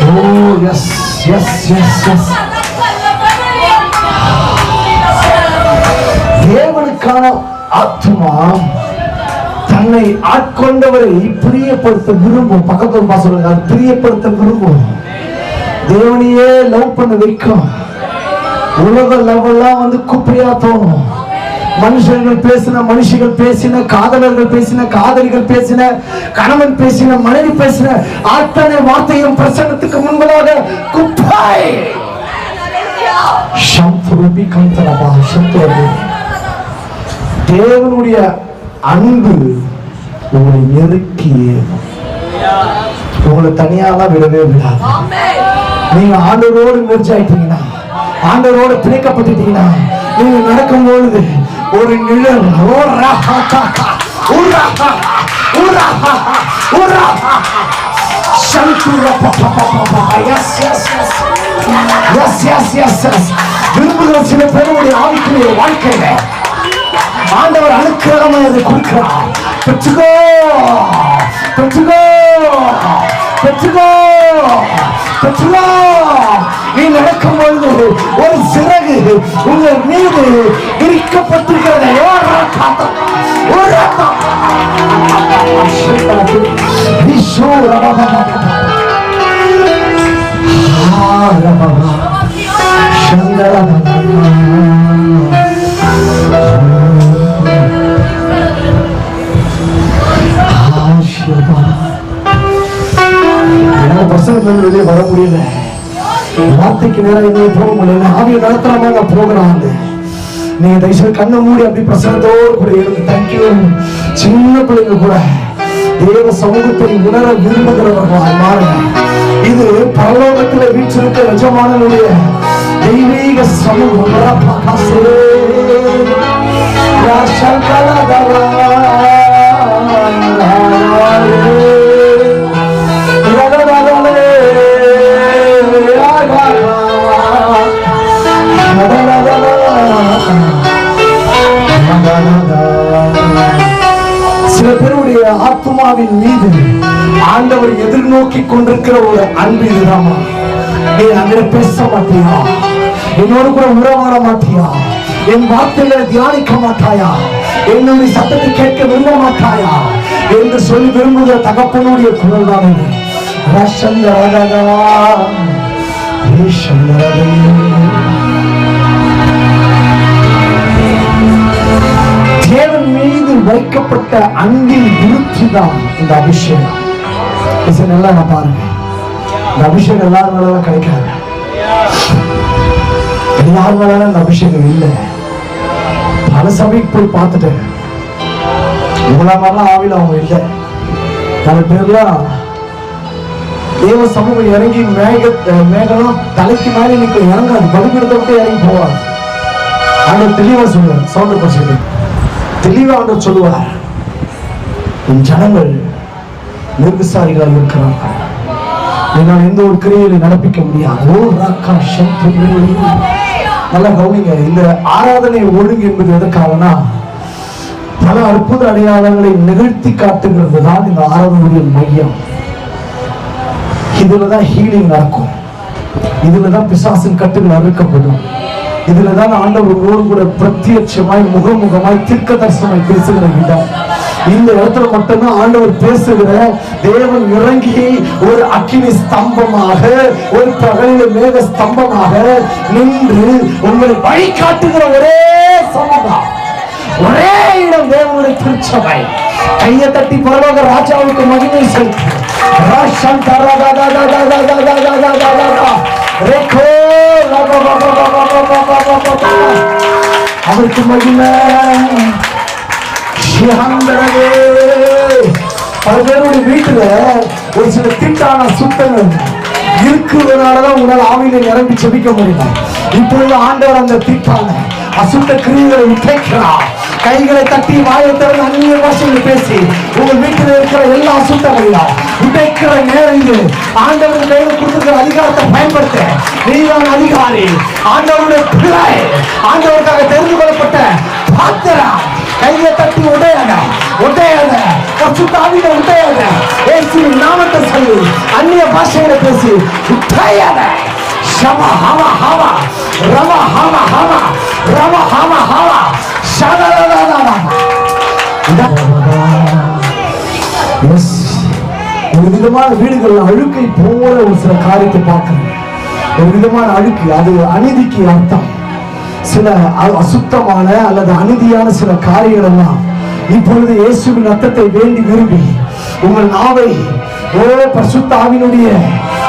Oh yes, yes, yes, yes. தேவனுக்கான ஆத்மா தன்னை ஆட்கொண்டவரை பிரியப்படுத்த விரும்பும். பக்கத்தில் பாசுறாங்க, அது பிரியப்படுத்த விரும்பும். தேவனையே லவ் பண்ண வைக்கும். உலக லவ் எல்லாம் வந்து குப்பையா தோணும். மனுஷர்கள் பேசின, மனுஷிகள் பேசின, காதலர்கள் பேசின, காதலிகள் பேசின, கணவன் பேசின, மனைவி பேசின அத்தனை வார்த்தையும் பிரசன்னத்துக்கு முன்பதாக குப்பை. தேவனுடைய அன்பு உங்களை நெருக்கியே, உங்களை தனியாலாம் விடவே விடாது. நீங்க ஆண்டவரோடு மெர்ஜ் ஆயிட்டீங்கன்னா, ஆண்டவரோடு பிணைக்கப்பட்டுட்டீங்கன்னா, நீங்க நடக்கும் பொழுது ஒரு நிழல் விரும்புகிற சில பேருடைய ஆவிக்குரிய வாழ்க்கையில ஆண்டவர் அனுக்கிரகமாக அதை கொடுக்கிறார். பெற்றுக்கோ பெற்றுக்கோ பெற்றுக்கோ பெற்றுக்கோ. நீ நடக்கும் பொழுது ஒரு சிறகு உங்கள் மீது விரிக்கப்பட்டிருக்கிறது. வெளியே வர முடியல, வார்த்தைக்கு நேரம் என்ன போக முடியல, ஆவிய நடத்துறவங்க போகிறாங்க. நீங்க தயவுசெய்து கண்ணை மூடி அப்படி பிரசனத்தோடு கூட இருந்து தேங்க்யூ. சின்ன பிள்ளைங்க கூட தேவ சமூகத்தை உணர விரும்புகிறவர்களால் மாறுங்க. இது பரலோகத்தில் வீற்றிருக்க எஜமானனுடைய தெய்வீக சமூகம். சில பேருடைய ஆத்மாவின் மீது ஆண்டவர் எதிர்நோக்கி கொண்டிருக்கிற ஒரு அன்பு இதுதான். நீ அங்கே பேச மாட்டியா, என்னோடு கூட உறவாட மாட்டியா, என் வார்த்தைகளை தியானிக்க மாட்டாயா, என்னுடைய சத்தத்தை கேட்க விரும்ப மாட்டாயா என்று சொல்லி விரும்புகிற தகப்பனுடைய குரல் தான் இது. தேவன் மீது வைக்கப்பட்ட அன்பின் விருத்தி தான் இந்த அபிஷேகம். நல்லா பாருங்க, இந்த அபிஷேகம் எல்லாரும் மேல கிடைக்காது, எல்லாரும் மேல இந்த அபிஷேகம் இல்லை. பல சபைக்கு போய் பார்த்துட்டேன், இவ்வளவு மாதிரிலாம் ஆவில அவங்க இல்லை. பல பேர்லாம் தேவ சமூகம் இறங்கி மேகலாம் தலைக்கு மேலே நிற்க இறங்காது, பலிபீடத்தை விட்டு இறங்கி போவார். ஆண்டவர் தெளிவா சொல்லுவார், சவுண்ட் பர்சன்ட் தெளிவா ஆண்டவர் சொல்லுவார், என் ஜனங்கள் நிர்விசாரிகளாக இருக்கிறாங்க, என்னால் எந்த ஒரு கிரியையை நடப்பிக்க முடியாது. நல்லா கவனிங்க, இந்த ஆராதனை ஒழுங்கு என்பது எதற்காகனா பல அற்புத அடையாளங்களை நிகழ்த்தி காட்டுகிறது தான் இந்த ஆராதனையுடைய மையம். இதுலதான் ஹீலிங் நடக்கும், இதுலதான் பிசாசின் கட்டுகள் அறுக்கப்படும், இதுலதான் ஆண்டவரோடு கூட பிரத்யட்சமாய் முகமுகமாய் தீர்க்க தரிசனமாய் பேசுகிற இடம். இந்த இடத்துல மட்டும்தான் ஆண்டவர் பேசுகிற தேவன் இறங்கி ஒரு அக்கினி ஸ்தம்பமாக, ஒரு பகலில மேக ஸ்தம்பமாக நின்று உங்களை வழிகாட்டுகிற ஒரே சமூகம், ஒரே இடம் தேவனுடைய திருச்சபை. கையை தட்டி பரவாக ராஜாவுக்கு மகிமை செலுத்து. அவருக்கு மகிமை. பல பேருடைய வீட்டுல ஒரு சில திட்டான சுத்தங்கள் இருக்கிறதுனாலதான் உங்களால் ஆவியில நிரம்பி செபிக்க முடியல. இப்பொழுது ஆண்டவர் அந்த திட்டான அசுத்த கிரியைகளை உடைக்கிறார். கைகளை தட்டி வாயை திறந்து அந்நிய பாஷையில் பேசி உங்கள் வீட்டில் இருக்கிற எல்லா அசுத்தங்களையும் உடைக்கிற நேரம் இது. ஆண்டவர் கையில் கொடுத்துக்கிற அதிகாரத்தை பயன்படுத்த நீதான் அதிகாரி, ஆண்டவருடைய பிள்ளை, ஆண்டவருக்காக தெரிந்து கொள்ளப்பட்ட பாத்திரம். கையை தட்டி உடையாத உடையாத பசுத்தாவிட உடையாத இயேசுவின் நாமத்தை சொல்லி அந்நிய பாஷையில பேசி உடையாத. ஷமா ஹமா ஹமா ரமா ஹமா ஹமா ரமா ஹமா ஹமா ஷாதாதாதாதா. எஸ், ஒரு விதமான வீடுகள் அழுக்கை போல ஒரு சில காரியத்தை பார்க்கிறேன். ஒரு விதமான அழுக்கு, அது அநீதிக்கு அர்த்தம். சில அசுத்தமான அல்லது அநீதியான சில காரியங்கள் எல்லாம் இப்பொழுது இயேசுவின் ரத்தத்தை வேண்டி விரும்பி உங்கள் நாவை பரிசுத்த ஆவியினுடைய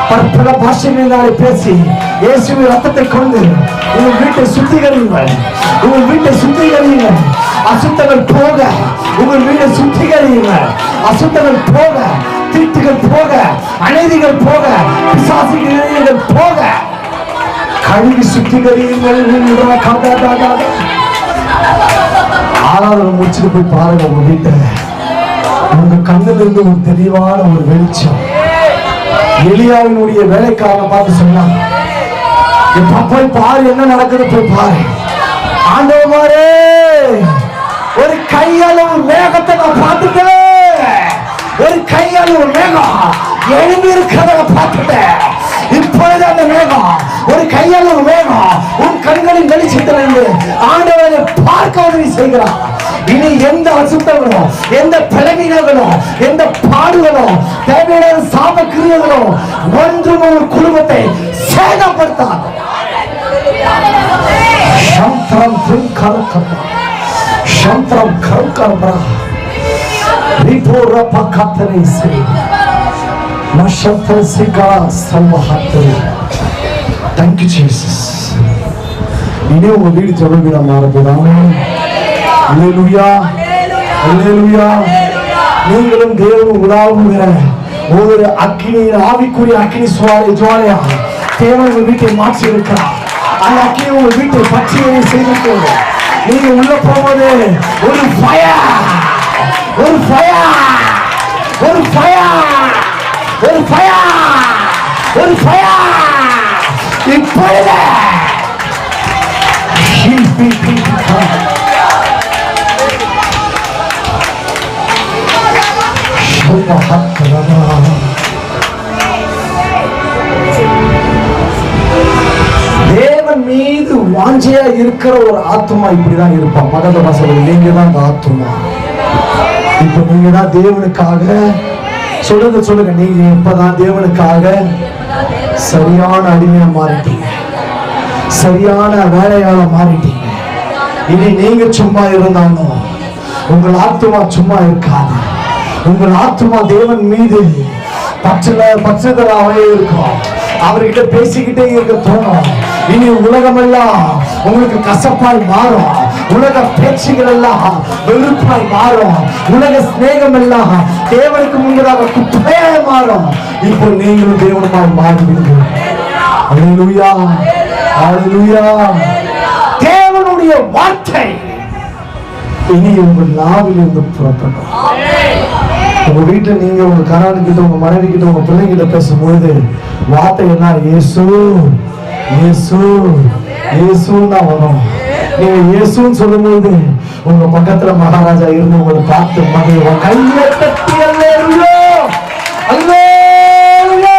பற்பல பாஷைகளினாலே பேசி இயேசுவின் ரத்தத்தை கொண்டு உங்கள் வீட்டை சுத்திகரியுங்கள், உங்கள் வீட்டை சுத்திகரியுங்கள். அசுத்தங்கள் போக உங்கள் வீட்டை சுத்திகரியுங்கள். அசுத்தங்கள் போக, தீட்டுகள் போக, அநீதிகள் போக, பிசாசுகள் போக கழுவி சுத்திகரியுங்கள். ஆராதனை முடிச்சுட்டு போய் பாருங்க உங்க வீட்டை. உங்க கண்ணில் இருந்து ஒரு தெளிவான ஒரு வெளிச்சம். எலியாவினுடைய வேலைக்காரனை பார்த்து சொன்னான், இப்ப போய் பாரு என்ன நடக்குது, போய் பாரு. ஆண்டவரே, ஒரு கையளவு மேகத்தை நான் பார்த்துட்டேன், ஒரு கையளவு மேகம் எழும்பி இருக்கிறத பார்த்துட்டேன். இப்பொழுது அந்த மேகம், ஒரு கையளவு மேகம் உன் கண்களின் வெளிச்சத்திலிருந்து ஆண்டவரை பார்க்க உதவி செய்கிறார். இனி எந்த அசுத்தங்களோ, எந்த பலவீனங்களோ, எந்த பாடுகளோ, தேவையான சாப கிரியைகளோ ஒன்றும் ஒரு குடும்பத்தை சேதப்படுத்தாது. சந்திரம் கருக்கா சந்திரம் கருக்கா ரிபோர பக்கத்தனை சரி மஷத்த சிகா சம்பஹத்தனை. Thank you Jesus. இனி உங்க வீடு ஜெப வீடா மாற போறாங்க. அல்லேலூயா அல்லேலூயா. நீங்களும் தேவனும் உலாவுகிற ஒரு அக்கினியின் ஆவிக்குரிய அக்கினி ஜுவாலையா தேவன் உங்க வீட்டை மாற்றி இருக்கிறார். அந்த அக்கினி உங்க வீட்டை பற்றியை செய்து நீங்க உள்ள போவது ஒரு ஃபயர், ஒரு ஃபயர், ஒரு ஃபயர், ஒரு ஃபயர், ஒரு ஃபயர். இப்பொழுது தேவன் மீது வாஞ்சையா இருக்கிற ஒரு ஆத்மா இப்படிதான் இருப்பான். மகத வாசல் நீங்க தான் அந்த ஆத்மா. இப்ப நீங்க தான் தேவனுக்காக சொல்லுங்க நீங்க இப்பதான் தேவனுக்காக சரியான அடிமையா மாறிட்டீங்க, சரியான வேலையால மாறிட்டீங்க. இனி நீங்க சும்மா இருந்தாலும் உங்கள் ஆத்மா சும்மா இருக்காது. உங்கள் ஆத்மா தேவன் மீது பற்றுதலாவே இருக்கும். அவர்கிட்ட பேசிக்கிட்டே இருக்க தோணும். இனி உலகமெல்லாம் உங்களுக்கு கசப்பாய் மாறும். உலக பேச்சுகள் எல்லாம் வெறுப்பாய் மாறும். உலக சிநேகம் எல்லாம் தேவனுக்கு முன்பதாக குப்பையாய் மாறும். இப்போ நீங்களும் தேவனுமாய் மாறுவீர்கள். அல்லேலூயா அல்லேலூயா. தேவனுடைய வார்த்தை இனி உங்கள் நாவில் இருந்து புறப்படும். உங்க வீட்டுல நீங்க உங்க கணவன் கிட்ட, உங்க மனைவி கிட்ட, உங்க பிள்ளைகிட்ட பேசும்போது வார்த்தை என்ன? இயேசு இயேசு இயேசுன்னு தான் வரும். நீங்க இயேசுன்னு சொல்லும்போது உங்க பக்கத்துல மகாராஜா இருந்து உங்களை பார்த்து மகிழ்வா கையை தட்டி அல்லேலூயா அல்லேலூயா.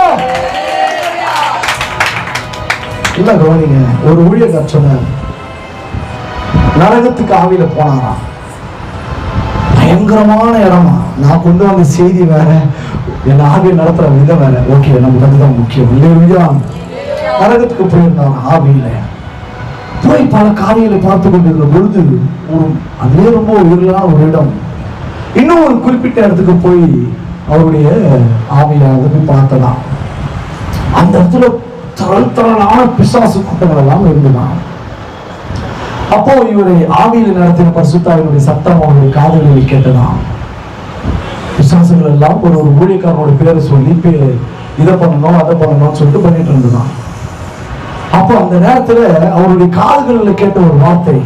இல்ல கவனிங்க, ஒரு ஊழியக்காரர் சொன்னார், நரகத்துக்கு ஆவியில போனாராம். பயங்கரமான இடமா. நான் கொண்டு வந்த செய்தி வேற, என் ஆவியை நடத்துற விதம் வேற. ஓகே, நமக்கு அதுதான் முக்கியம். இல்லையா? நரகத்துக்கு போயிருந்தாங்க. ஆவியில போய் பல காரியங்களை பார்த்து கொண்டிருந்த பொழுது ஒரு அதுவே ரொம்ப உயிரிலான ஒரு இடம். இன்னும் ஒரு குறிப்பிட்ட இடத்துக்கு போய் அவருடைய ஆவியானது போய் பார்த்ததான். அந்த இடத்துல தரலான பிசாசு கூட்டங்கள் எல்லாம் இருந்துதான். அப்போ இவரை ஆவியில் நடத்தின பரிசுத்தாவினுடைய சத்தம் அவருடைய காதுகளில் கேட்டதான். பிசாசுகள் எல்லாம் ஒரு ஊழியக்காரனோட பேரை சொல்லி இதை பண்ணணும் அதை பண்ணணும்னு சொல்லிட்டு பண்ணிட்டு இருந்ததான். அப்போ அந்த நேரத்துல அவருடைய காதுகளில் கேட்ட ஒரு வார்த்தை,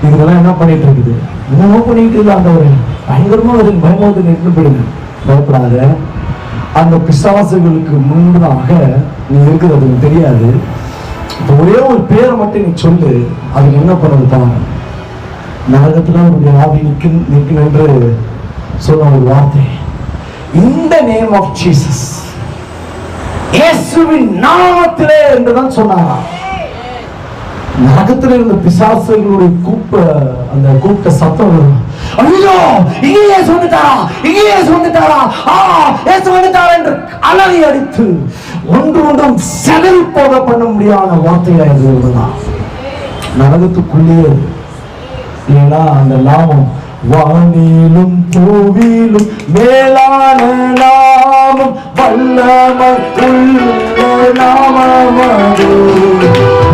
இதெல்லாம் என்ன பண்ணிட்டு இருக்குது, என்னமோ பண்ணிட்டு இல்லை ஆண்டவரே, பயங்கரமா ஒரு பயமோது நின்று போயிடுங்க, பயப்படாத, அந்த பிசாசுகளுக்கு முன்னாக நீ இருக்கிறது தெரியாது, ஒரே ஒரு பேரை மட்டும் நீ சொல்லு, அது என்ன பண்ணது பாருங்க. நரகத்துல உன்னுடைய ஆவி நிற்கும் என்று சொன்ன ஒரு வார்த்தை, இந்த நேம் ஆஃப் ஜீசஸ், இயேசுவின் நாமத்திலே என்றுதான் சொன்னாரா. நரகத்தில் இருந்த பிசாசுகளுடைய கூப்பிட்ட சத்தம், ஐயோ இங்கேயே சொன்னிட்டாரா, இங்கேயே சொன்னிட்டாரா, இயேசு வந்துட்டாரா என்று அலறி அடித்து ஒன்றும் செதறி போக பண்ண முடியாத வார்த்தையா இருந்ததுதான் நரகத்துக்குள்ளேயே. ஏன்னா அந்த நாமம் வானிலும் பூவிலும் மேலான நாமம், வல்லமை உள்ள நாமமது.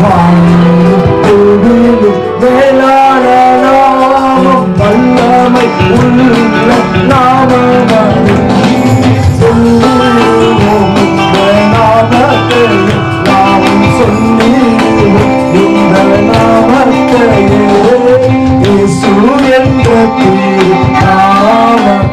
வானிலும் பூவிலும் மேலான நாமம், வல்லமை உள்ள நாமமது. சொல்லுவோம் இந்த நாமத்தை, நாம் சொல்லுவோம் இந்த நாமத்தையே, இயேசு என்ற நாமம்.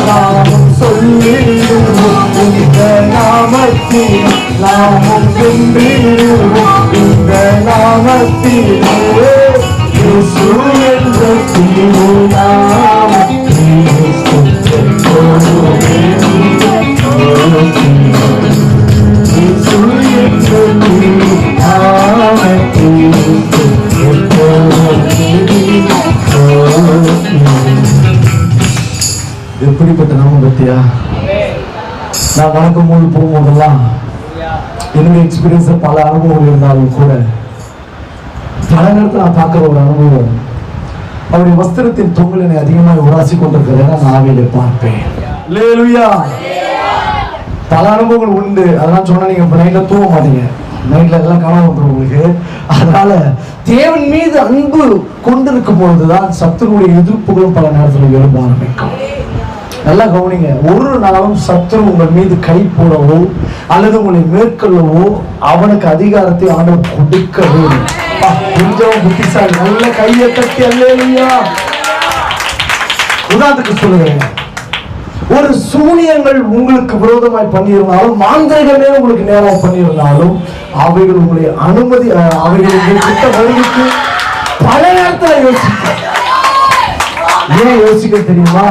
நாமும் சொல்லிடுவோம் இந்த நாமத்தில், நாமும் வென்றிடுவோம் இந்த நாமத்திலே, இயேசு என்ற திருநாமத்தில் எப்போதுமே இயேசு என்ற திருநாமத்தில் எப்படிப்பட்ட நாமம் பத்தியா? நான் வணக்கம் போது போகும்போதெல்லாம் என்னுடைய எக்ஸ்பீரியன்ஸ் பல அனுபவங்கள் இருந்தாலும் கூட பல நேரத்தில் நான் பார்க்கிற ஒரு அனுபவம், அவருடைய வஸ்திரத்தின் தொங்கல் என்னை அதிகமாக உராசி கொண்டிருக்கிறத நான் ஆவியிலே பார்ப்பேன். அல்லேலூயா. பல அனுபவங்கள் உண்டு. அதெல்லாம் சொன்னா நீங்க நைட்ல தூங்க மாட்டீங்க, நைட்ல எல்லாம் கனவு வந்துடும் உங்களுக்கு. அதனால தேவன் மீது அன்பு கொண்டிருக்கும் பொழுதுதான் சத்துருடைய எதிர்ப்புகளும் பல நேரத்தில் எழும்ப ஆரம்பிக்கும். நல்லா கவனிங்க, ஒரு நாளும் சத்துரு உங்கள் மீது கை போடவோ அல்லது உங்களை மேற்கொள்ளவோ அவனுக்கு அதிகாரத்தை ஆண்டவர் கொடுக்கவே. கொஞ்சம் புத்திசாலி, நல்ல கையை தட்டி அல்லேலூயா. உதாரணத்துக்கு சொல்லுகிறேன், ஒரு சூனியங்கள் உங்களுக்கு விரோதமாய் பண்ணியிருந்தாலும், மாந்திரிகமே உங்களுக்கு நேரம் பண்ணியிருந்தாலும், அவைகள் உங்களுடைய அனுமதி, அவைகள் கிட்ட வருவதற்கு பல நேரத்தில் யோசிக்க. ஏன் யோசிக்க தெரியுமா?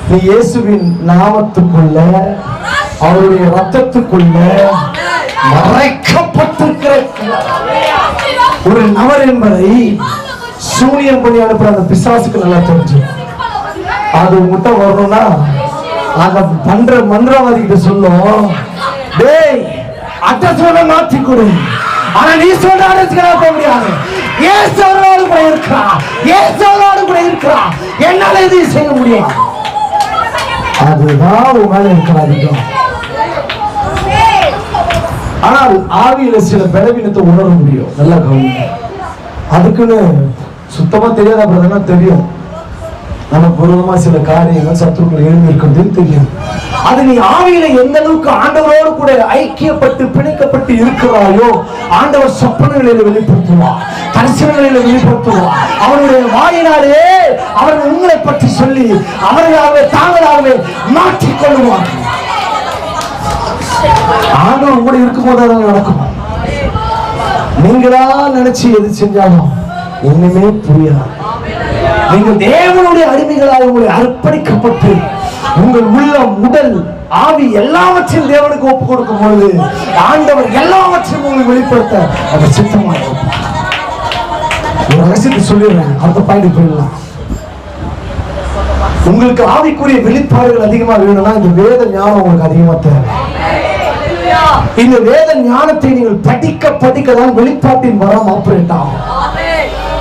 நீ இயேசுவின் நாமத்துக்குள்ள, அவருடைய ரத்தத்துக்குள்ள மறைக்கப்பட்டிருக்கிற ஒரு நபர் என்பதை சூனியம் பண்ணி அனுப்புற அந்த பிசாசுக்கு நல்லா தெரிஞ்சு. அது உங்ககிட்ட வரணும்னா அந்த பண்ற மந்திரவாதி கிட்ட சொல்லும், டேய் அட்ரஸ் மாற்றி கொடு. ஆனா நீ சொல்ற அட்ரஸ்க்கு போக முடியாது. ஏசோரோடு கூட இருக்கிறா, ஏசோரோடு கூட இருக்கிறா, என்னால இதையும் செய்ய முடியும். அதுதான் உன் மேல இருக்கிற அதிகம். ஆனால் ஆவியில சில பலவீனத்தை உணர முடியும். நல்லா கவனிங்க. அதுக்குன்னு சுத்தமா தெரியாத பிரதனா தெரியும், நமக்கு விரோதமா சில காரியங்கள் சத்துருக்கள் எழுதி இருக்கிறது தெரியும். அது நீ ஆவியில எந்த அளவுக்கு ஆண்டவரோடு கூட ஐக்கியப்பட்டு பிணைக்கப்பட்டு இருக்கிறாயோ, ஆண்டவர் சொப்பனங்களில் வெளிப்படுத்துவார், தரிசனங்களில் வெளிப்படுத்துவார். அவருடைய வாயினாலே அவர்கள் உங்களை பற்றி சொல்லி அவர்களாகவே தாங்களாகவே மாற்றிக்கொள்வார். ஆண்டவர் கூட இருக்கும் போது அதெல்லாம் நடக்கும். நீங்களா நினைச்சு எது செஞ்சாலும் ஒண்ணுமே புரியாது. நீங்கள் தேவனுடைய அடிமைகளாக உங்களை அர்ப்பணிக்கப்பட்டு உங்கள் உள்ளம், உடல், ஆவி எல்லாவற்றையும் தேவனுக்கு ஒப்பு கொடுக்கும் பொழுது ஆண்டவர் எல்லாவற்றையும் உங்களுக்கு வெளிப்படுத்த அவர் சித்தமாக இருப்பார். ஒரு ரகசியத்தை சொல்லிடுறேன், அடுத்த பாயிண்ட் போயிடலாம். உங்களுக்கு ஆவிக்குரிய வெளிப்பாடுகள் அதிகமா வேணும்னா இந்த வேத ஞானம் உங்களுக்கு அதிகமா தேவை. இந்த வேத ஞானத்தை நீங்கள் படிக்க படிக்க தான் வெளிப்பாட்டின் வரம் ஆப்பரேட் ஆகும்.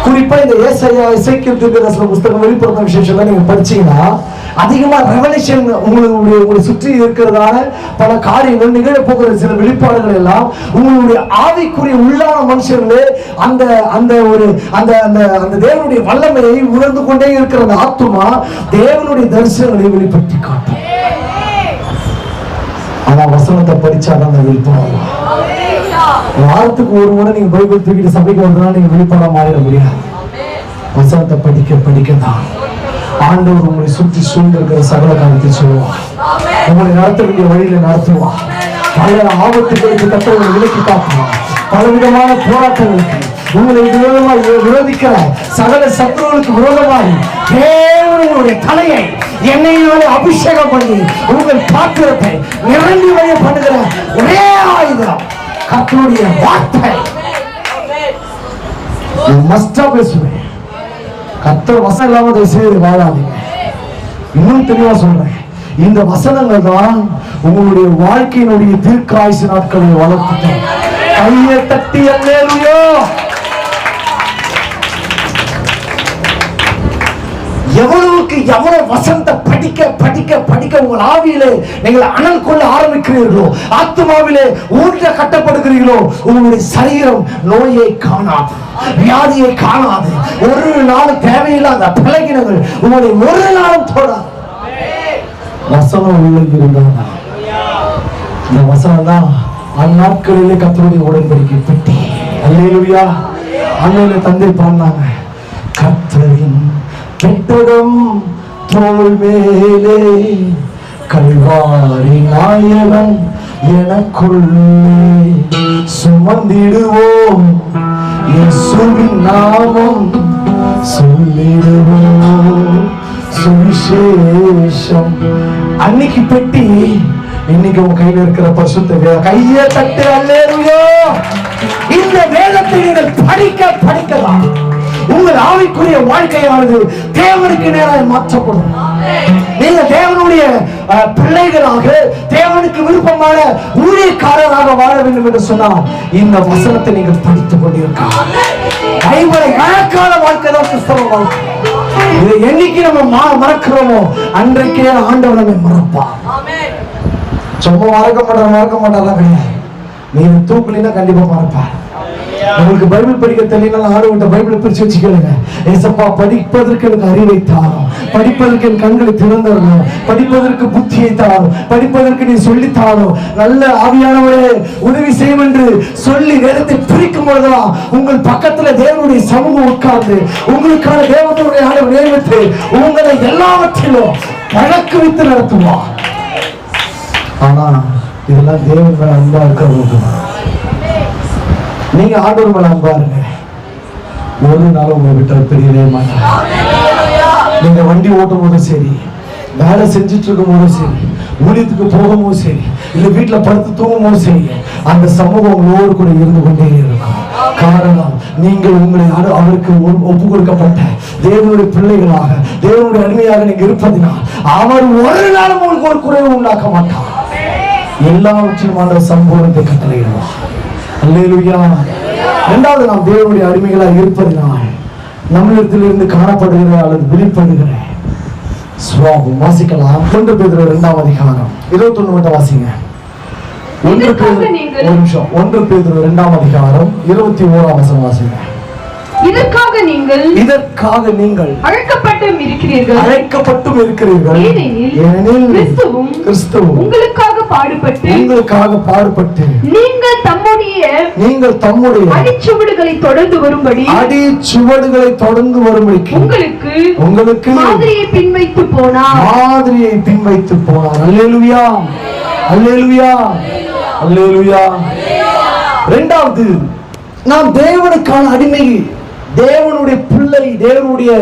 குறிப்பா இந்த ஏசாயா, எசேக்கியேல் தீர்க்கதரிசன புத்தகம், வெளிப்படுத்தின விசேஷம் நீங்க படிச்சீங்கன்னா அதிகமா ரெவலேஷன் உங்களை சுற்றி இருக்கிறதான பல காரியங்கள், நிகழ போகிற சில வெளிப்பாடுகள் எல்லாம் உங்களுடைய ஆவிக்குரிய உள்ளான மனுஷர்களே அந்த அந்த ஒரு அந்த அந்த அந்த தேவனுடைய வல்லமையை உணர்ந்து கொண்டே இருக்கிற அந்த ஆத்துமா தேவனுடைய தரிசனங்களை வெளிப்படுத்தி காட்டும். ஆனா வசனத்தை படிச்சாதான் அந்த வெளிப்பாடு. வாரத்துக்கு ஒரு முறை நீங்க பைபிள் தூக்கிட்டு சபைக்கு வந்ததுனால நீங்க வெளிப்பாடா மாறிட முடியாது. வசனத்தை படிக்க படிக்கதான் ஆண்டவர் உங்களை சுற்றி சூழ்ந்திருக்கிற சகல காரியத்தை சொல்லுவார். உங்களை நடத்த வேண்டிய வழியில நடத்துவார். பல ஆபத்துகளுக்கு கத்தவங்களை விலக்கி காட்டுவார். பலவிதமான போராட்டங்களுக்கு உங்களை விரோதிக்கிற சகல சத்துருவுக்கு விரோதமாக தேவனுடைய தலையை எண்ணெயினாலே அபிஷேகம் பண்ணி உங்கள் பாத்திரத்தை நிரம்பி வழிய பண்ணுகிற ஒரே ஆயுதம் கர்த்தருடைய வார்த்தை. மஸ்டா பேசுவேன். கர்த்தர் வசனம் இல்லாம செய்து வாழாதீங்க. இன்னும் தெளிவா சொல்றேன், இந்த வசனங்கள் தான் உங்களுடைய வாழ்க்கையினுடைய தீர்க்காயுசு நாட்களை வளர்த்துட்டேன். கையை தட்டி அல்லேலூயா. எவ்வளவுக்கு எவ்வளவு வசனத்தை படிக்க படிக்க படிக்க உங்கள் ஆவியிலே நீங்கள் அனல் கொள்ள ஆரம்பிக்கிறீர்களோ, ஆத்மாவிலே ஊற்ற கட்டப்படுகிறீர்களோ, உங்களுடைய சரீரம் நோயை காணாது, வியாதியை காணாது. ஒரு நாள் தேவையில்லாத பலகீனங்கள் உங்களை ஒரு நாளும் தொடாது. வசனம் உள்ளே இருந்தாங்க. இந்த வசனம் தான் அந்நாட்களிலே கர்த்தருடைய உடன்படிக்கை பெட்டி. அல்லேலூயா. அன்னையில தந்தை பாடினாங்க, கர்த்தரின் பெட்டகம் தோள் மேலே கல்வாரி நாயகன் எனக்குள்ளே சுமந்திடுவோம் இயேசுவின் நாமம் சொல்லிடுவோம் சுவிசேஷம். அன்னைக்கு பெட்டி இன்னைக்கு உங்க கையில இருக்கிற பரிசுத்த கையை தட்டு அல்லேலூயா. இந்த வேதத்தை நீங்கள் படிக்கலாம். உங்கள் ஆவிக்குரிய வாழ்க்கையானது தேவனுக்கு நேராக மாற்றப்படும். நீங்க தேவனுடைய பிள்ளைகளாக தேவனுக்கு விருப்பமான ஊழியக்காரராக வாழ வேண்டும் என்று சொன்னால் இந்த வசனத்தை நீங்கள் படித்துக் கொண்டிருக்கலாம். கைவரை கணக்கான வாழ்க்கை தான் கிறிஸ்தவ வாழ்க்கை. இதை என்னைக்கு நம்ம மறக்கிறோமோ அன்றைக்கே ஆண்டவர் நம்மை மறப்பார். சும்மா மறக்க மாட்டாதான் கிடையாது. நீ தூக்குலினா கண்டிப்பா மறப்பார். உங்களுக்கு பைபிள் படிக்க தெரியல ஆளுகிட்ட பைபிளை பிரிச்சு வச்சுக்கலுங்க. ஏசப்பா படிப்பதற்கு எனக்கு அறிவை தாரும், படிப்பதற்கு என் கண்களை திறந்தரணும், படிப்பதற்கு புத்தியை தாரும், படிப்பதற்கு நீ சொல்லித்தாரும், நல்ல ஆவியானவரே உதவி செய்யும் என்று சொல்லி வேதத்தை பிரிக்கும் பொழுதுதான் உங்கள் பக்கத்துல தேவனுடைய சமூகம் உட்கார்ந்து உங்களுக்கான தேவனுடைய ஆளுவை நேர்வித்து உங்களை எல்லாவற்றிலும் பழக்க வைத்து நடத்துவார். ஆனா இதெல்லாம் தேவன் மேல அன்பா இருக்க. நீங்க ஆண்டவர் மேல அன்பா இருங்க, ஒரு நாள் உங்களை விட்டு பிரியவே மாட்டாங்க. நீங்க வண்டி ஓட்டும் போதும் சரி, வேலை செஞ்சுட்டு இருக்கும் போதும் சரி, ஊழியத்துக்கு போகும்போது சரி, இல்ல வீட்டுல படுத்து தூங்கும் போது சரி, அந்த சமூகம் உங்களோடு கூட இருந்து கொண்டே இருக்கும். காரணம் நீங்கள் உங்களை அவருக்கு ஒப்பு கொடுக்கப்பட்ட தேவனுடைய பிள்ளைகளாக தேவனுடைய அடிமையாக நீங்க இருப்பதினால் அவர் ஒரு நாள் உங்களுக்கு ஒரு குறைவு உண்டாக்க மாட்டார். எல்லாவற்றிலுமான சம்பூர்ணத்தை கட்டளையிடுவார். அல்லேலூயா. இரண்டாவது, நாம் தேவனுடைய அடிமைகளாக இருப்பதினால் நம்மிடத்திலிருந்து காணப்படுகிற அல்லது வெளிப்படுகிற சுவாபம் வாசிக்கலாம். 1 பேதுரு 2ஆம் அதிகாரம் 21 மட்டும் வாசிங்க. 1 பேதுரு 2ஆம் அதிகாரம் 21ஆம் வசனம் வாசிங்க. இதற்காக நீங்கள் அழைக்கப்பட்டும் இருக்கிறீர்கள். ஏனெனில் கிறிஸ்துவும் உங்களுக்காக பாடுபட்டு நீங்கள் தம்முடைய அடிச்சுவடுகளை தொடர்ந்து வரும்படி உங்களுக்கு மாதிரியை பின்வைத்து போனார். அல்லேலூயா, அல்லேலூயா, அல்லேலூயா. இரண்டாவது, நாம் தேவனுக்கான அடிமை, தேவனுடைய பிள்ளை, தேவனுடைய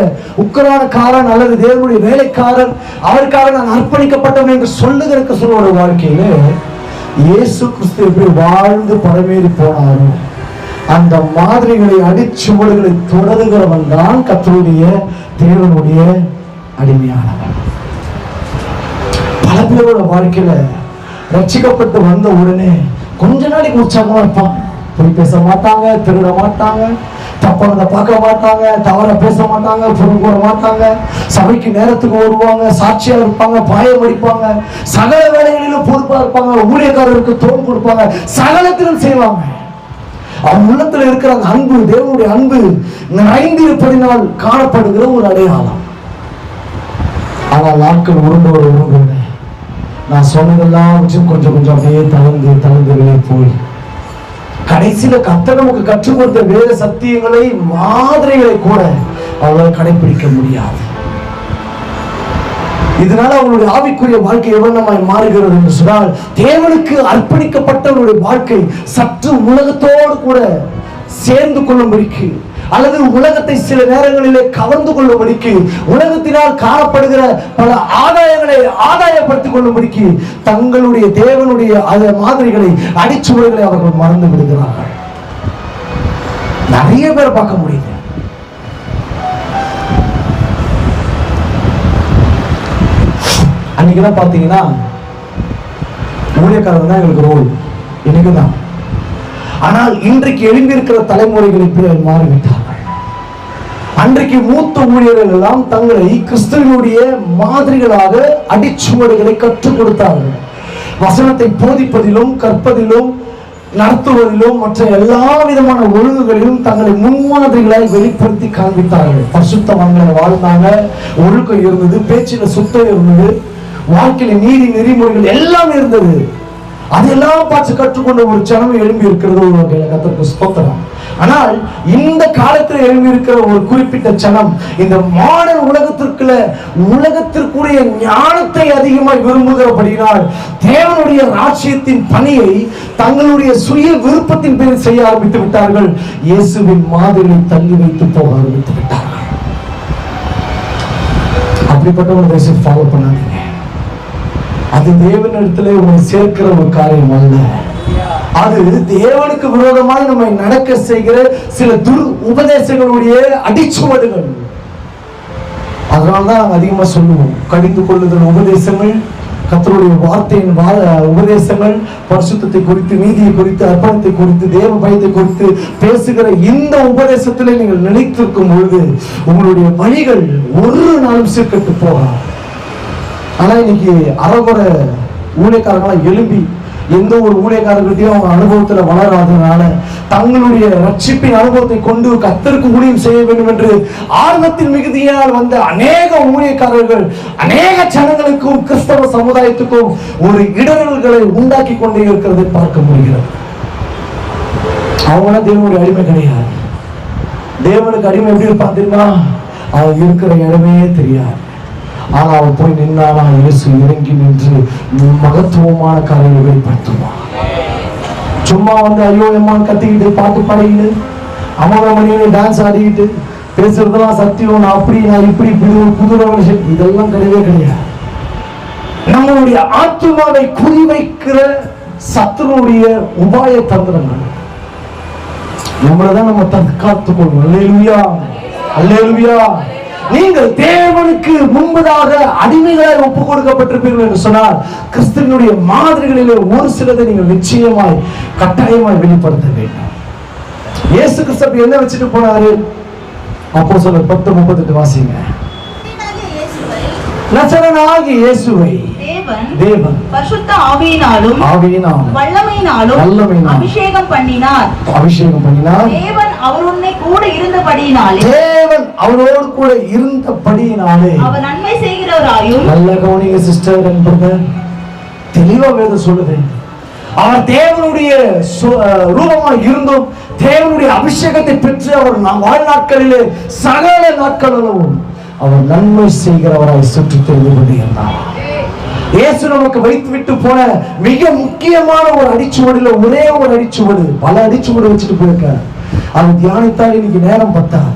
உக்கரானக்காரன் அல்லது தேவனுடைய வேலைக்காரன், அவருக்காக நான் அர்ப்பணிக்கப்பட்டவன் என்று சொல்லுகிற ஒரு வாழ்க்கையில இயேசு கிறிஸ்து எப்படி வாழ்ந்து பரமேறி போனாரோ அந்த மாதிரிகளை அடிச்சுவடுகளை தொடருகிறவன் தான் கர்த்தருடைய தேவனுடைய அடிமையானவன். பல பேரோட வாழ்க்கையில ரட்சிக்கப்பட்டு வந்த உடனே கொஞ்ச நாளைக்கு உற்சாகமா இருப்பான். போய் பேச மாட்டாங்க, திருட மாட்டாங்க, தப்பானதை பார்க்க மாட்டாங்க, தவற பேச மாட்டாங்க, பொருள் போட மாட்டாங்க, சபைக்கு நேரத்துக்கு வருவாங்க, சாட்சியா இருப்பாங்க, பாயம் அடிப்பாங்க, சகல வேலைகளிலும் பொறுப்பா இருப்பாங்க, ஊழியக்காரருக்கு தோல் கொடுப்பாங்க, சகலத்திலும் செய்வாங்க. அவன் உள்ளத்துல இருக்கிற அந்த அன்பு, தேவனுடைய அன்பு நிறைந்து இருப்பதினால் காணப்படுகிற ஒரு அடையாளம். ஆனால் நாட்கள் உருண்டோட நான் சொன்னதெல்லாம் கொஞ்சம் கொஞ்சம் அப்படியே தளர்ந்து வெளியே போய் கடைசியில கர்த்தர் நமக்கு கற்றுக் கொடுத்த வேத சத்தியங்களை, மாதிரிகளை கூட அவங்களால் கடைபிடிக்க முடியாது. இதனால அவங்களுடைய ஆவிக்குரிய வாழ்க்கை எவ்வளவு மாறுகிறது என்று சொன்னால், தேவனுக்கு அர்ப்பணிக்கப்பட்டவருடைய வாழ்க்கை சற்று உலகத்தோடு கூட சேர்ந்து கொள்ளும்படிக்கு அல்லது உலகத்தை சில நேரங்களிலே கவர்ந்து கொள்ளும்படிக்கு, உலகத்தினால் காணப்படுகிற பல ஆதாயங்களை ஆதாயப்படுத்திக் கொள்ளும்படிக்கு தங்களுடைய தேவனுடைய மாதிரிகளை, அடிச்சுவடுகளை அவர்கள் மறந்து விடுகிறார்கள். நிறைய பேர் பார்க்க முடியுது. அன்னைக்கெல்லாம் பாத்தீங்கன்னா ஊழியக்காரர் தான் எங்களுக்கு ரோல், இன்னைக்குதான். ஆனால் இன்றைக்கு எழுந்திருக்கிற தலைமுறைகள் இப்படி மாறிவிட்டார்கள். அன்றைக்கு மூத்த ஊழியர்கள் எல்லாம் தங்களை கிறிஸ்துவனுடைய மாதிரிகளாக அடிச்சுவடுகளை கற்றுக் கொடுத்தார்கள். வசனத்தை போதிப்பதிலும், கற்பதிலும், நடத்துவதிலும், மற்ற எல்லா விதமான ஒழுங்குகளிலும் தங்களை முன்மாதிரிகளால் வெளிப்படுத்தி காண்பித்தார்கள். பரிசுத்தவான்களை வாழ்ந்தாங்க, ஒழுக்கம் இருந்தது, பேச்சில சுத்தம் இருந்தது, வாழ்க்கையில நீதி நெறிமுறைகள் எல்லாம் இருந்தது. அதெல்லாம் பார்த்து கற்றுக்கொண்ட ஒரு ஜனம் எழும்பி இருக்கிறது ஒரு வகையில கர்த்தருக்கு ஸ்தோத்திரம். ஆனால் இந்த காலத்தில் எழும்பி இருக்கிற ஒரு குறிப்பிட்ட ஜனம் இந்த மாடல் உலகத்திற்குரிய ஞானத்தை அதிகமாக விரும்புகிறபடினால் தேவனுடைய ராஜ்யத்தின் பணியை தங்களுடைய சுய விருப்பத்தின் பேரில் செய்ய ஆரம்பித்து விட்டார்கள். இயேசுவின் மாதிரியை தள்ளி வைத்து போக ஆரம்பித்து விட்டார்கள். அப்படிப்பட்ட ஒரு தேசத்தை ஃபாலோ பண்ணாதீங்க. அது தேவனிடத்திலே உங்களை சேர்க்கிற ஒரு காரியம் அல்ல. அது தேவனுக்கு விரோதமாக நம்மை நடக்க செய்கிற சில உபதேசங்களுடைய அடிச்சுவடுகள். அதனால்தான் நாங்கள் அதிகமா சொல்லுவோம், கடிந்து கொள்ளுதல் உபதேசங்கள், கர்த்தருடைய வார்த்தையின் உபதேசங்கள், பரிசுத்தத்தை குறித்து, நீதியை குறித்து, அர்ப்பணத்தை குறித்து, தேவ பயத்தை குறித்து பேசுகிற இந்த உபதேசத்திலே நீங்கள் நிலைத்திருக்கும் பொழுது உங்களுடைய வழிகள் ஒரு நாளும் சீர்கெட்டு போகலாம். ஆனா இன்னைக்கு அறகுறை ஊழியக்காரர்களாம் எழும்பி எந்த ஒரு ஊழியக்காரர்கிட்டையும் அவங்க அனுபவத்துல வளராதனால தங்களுடைய ரட்சிப்பின் அனுபவத்தை கொண்டு கர்த்தருக்கு ஊழியம் செய்ய வேண்டும் என்று ஆர்வத்தின் மிகுதியால் வந்த அநேக ஊழியக்காரர்கள் அநேக ஜனங்களுக்கும் கிறிஸ்தவ சமுதாயத்துக்கும் ஒரு இடர்களை உண்டாக்கி கொண்டே இருக்கிறதை பார்க்க முடிகிறது. அவங்களாம் தேவனுடைய அடிமை கிடையாது. தேவனுக்கு அடிமை எப்படி இருப்பான் தெரியுமா? அவன் இருக்கிற இடமே தெரியாது. ஆனா அவன் போய் நின்னானா இயேசு இறங்கி நின்று மகத்துவமான காரியங்களை வெளிப்படுத்துவான். சும்மா வந்து ஐயோ எம்மான்னு கத்திக்கிட்டு பாட்டு பாடிக்கிட்டு அமர மணியில டான்ஸ் ஆடிக்கிட்டு பேசுறதெல்லாம் சத்தியம், நான் அப்படி நான் இப்படி புது ரெவல்யூஷன் இதெல்லாம் கிடையவே கிடையாது. நம்மளுடைய ஆத்துமாவை குறிவைக்கிற சத்துருடைய உபாய தந்திரங்கள் நம்மளதான் நம்ம தற்காத்துக் கொள்வோம். அல்லேலூயா, அல்லேலூயா. நீங்கள் தேவனுக்கு முன்பதாக அடிமைகளாய் ஒப்புக் கொடுக்கப்பட்டிருப்பீர்கள் என்று சொன்னால் கிறிஸ்துவினுடைய மாதிரிகளிலே ஒரு சிலதை நீங்கள் நிச்சயமாய் கட்டாயமாய் வெளிப்படுத்த வேண்டும். இயேசு கிறிஸ்து என்ன வச்சுட்டு போனாரு? அப்போஸ்தலர் 10:38 வாசிங்க. நசரேயனாகிய இயேசுவை தேவன் பரிசுத்த ஆவியினாலும் வல்லமையினாலும் அபிஷேகம் பண்ணினார். தேவன் அவரோடு கூட இருந்தபடியினாலே அவர் நன்மை செய்கிறவராயும். நல்ல கவனிங்க சிஸ்டர் அண்ட் பிரதர், தெளிவா வேதம் சொல்லுது. அவர் தேவனுடைய ரூபமாக இருந்தும் தேவனுடைய அபிஷேகத்தை பெற்று அவர் வாழ்நாட்களிலே சகல நாட்களிலும் அவர் நன்மை செய்கிறவராய் சுற்றி தெரிந்து கொண்டிருந்தார். இயேசு நமக்கு வைத்து விட்டு போன மிக முக்கியமான ஒரு அடிச்சுவடுல ஒரே ஒரு அடிச்சுவடு, பல அடிச்சுவடு வச்சுட்டு போயிருக்காரு. அது தியானித்தால் இன்னைக்கு நேரம் பத்தாது.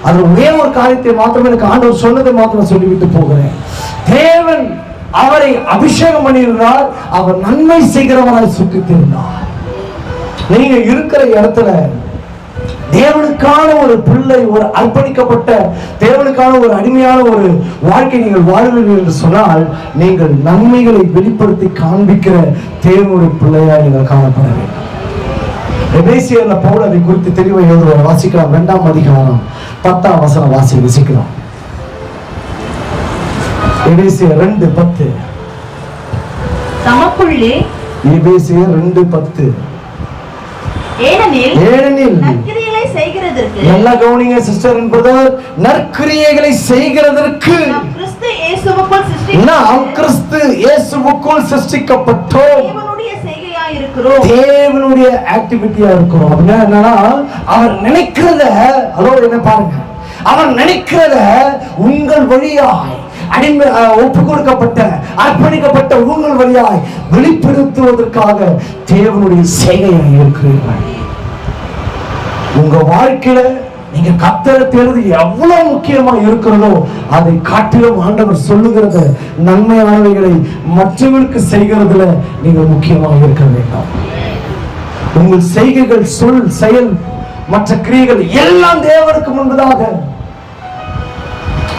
அது ஒரே ஒரு காரியத்தை மாத்திரம் எனக்கு ஆண்டவர் சொன்னதை மாத்திரம் சொல்லிவிட்டு போகிறேன். தேவன் அவரை அபிஷேகம் பண்ணியிருந்தார், அவர் நன்மை செய்கிறவராய் சுற்றி தெரிந்தார். நீங்க இருக்கிற இடத்துல தேவனுக்கான ஒரு பிள்ளை, ஒரு அர்ப்பணிக்கப்பட்ட தேவனுக்கான ஒரு அடிமையான ஒரு வாழ்க்கை நீங்கள் வாழ்வீர்கள் என்று சொன்னால் நீங்கள் நன்மைகளை வெளிப்படுத்தி காண்பிக்கிற தேவனுடைய பிள்ளையாய் நீங்கள் காணப்பட வேண்டும். எபேசியர்ல பவுல் அதை குறித்து தெளிவாக எழுதுவார். வாசிக்கலாம். 2ஆம் அதிகாரம் 10ஆம் வசனம் வாசிக்கலாம். எபேசியர் 2:10. தமக்குள்ளே எபேசியர் 2:10. ஏனெனில் நல்ல கவனிங்க சிஸ்டர் என்பது நற்கிரியைகளை செய்கிறதற்கு நாம் கிறிஸ்து இயேசுவுக்குள் சிருஷ்டிக்கப்பட்டோம். தேவனுடைய ஆக்டிவிட்டியா இருக்கிறோம். அப்படின்னா என்னன்னா அவர் நினைக்கிறத என்ன பாருங்க, அவர் நினைக்கிறத உங்கள் வழியாய் ஒப்பு கொடுக்கப்பட்ட அர்ப்பணிக்கப்பட்ட உங்கள் வழியாய் வெளிப்படுத்துவதற்காக தேவனுடைய செய்கையாக இருக்கிறீர்கள். உங்க வாழ்க்கையில நீங்க கர்த்தரை தேடுறது எவ்வளவு முக்கியமா இருக்கிறதோ அதை காட்டிலும் ஆண்டவர் சொல்லுகிறத நன்மையானவைகளை மற்றவர்களுக்கு செய்கிறதுல நீங்க முக்கியமாக இருக்க வேண்டும். உங்கள் செய்கைகள், சொல், செயல், மற்ற கிரியைகள் எல்லாம் தேவனுக்கு முன்பதாக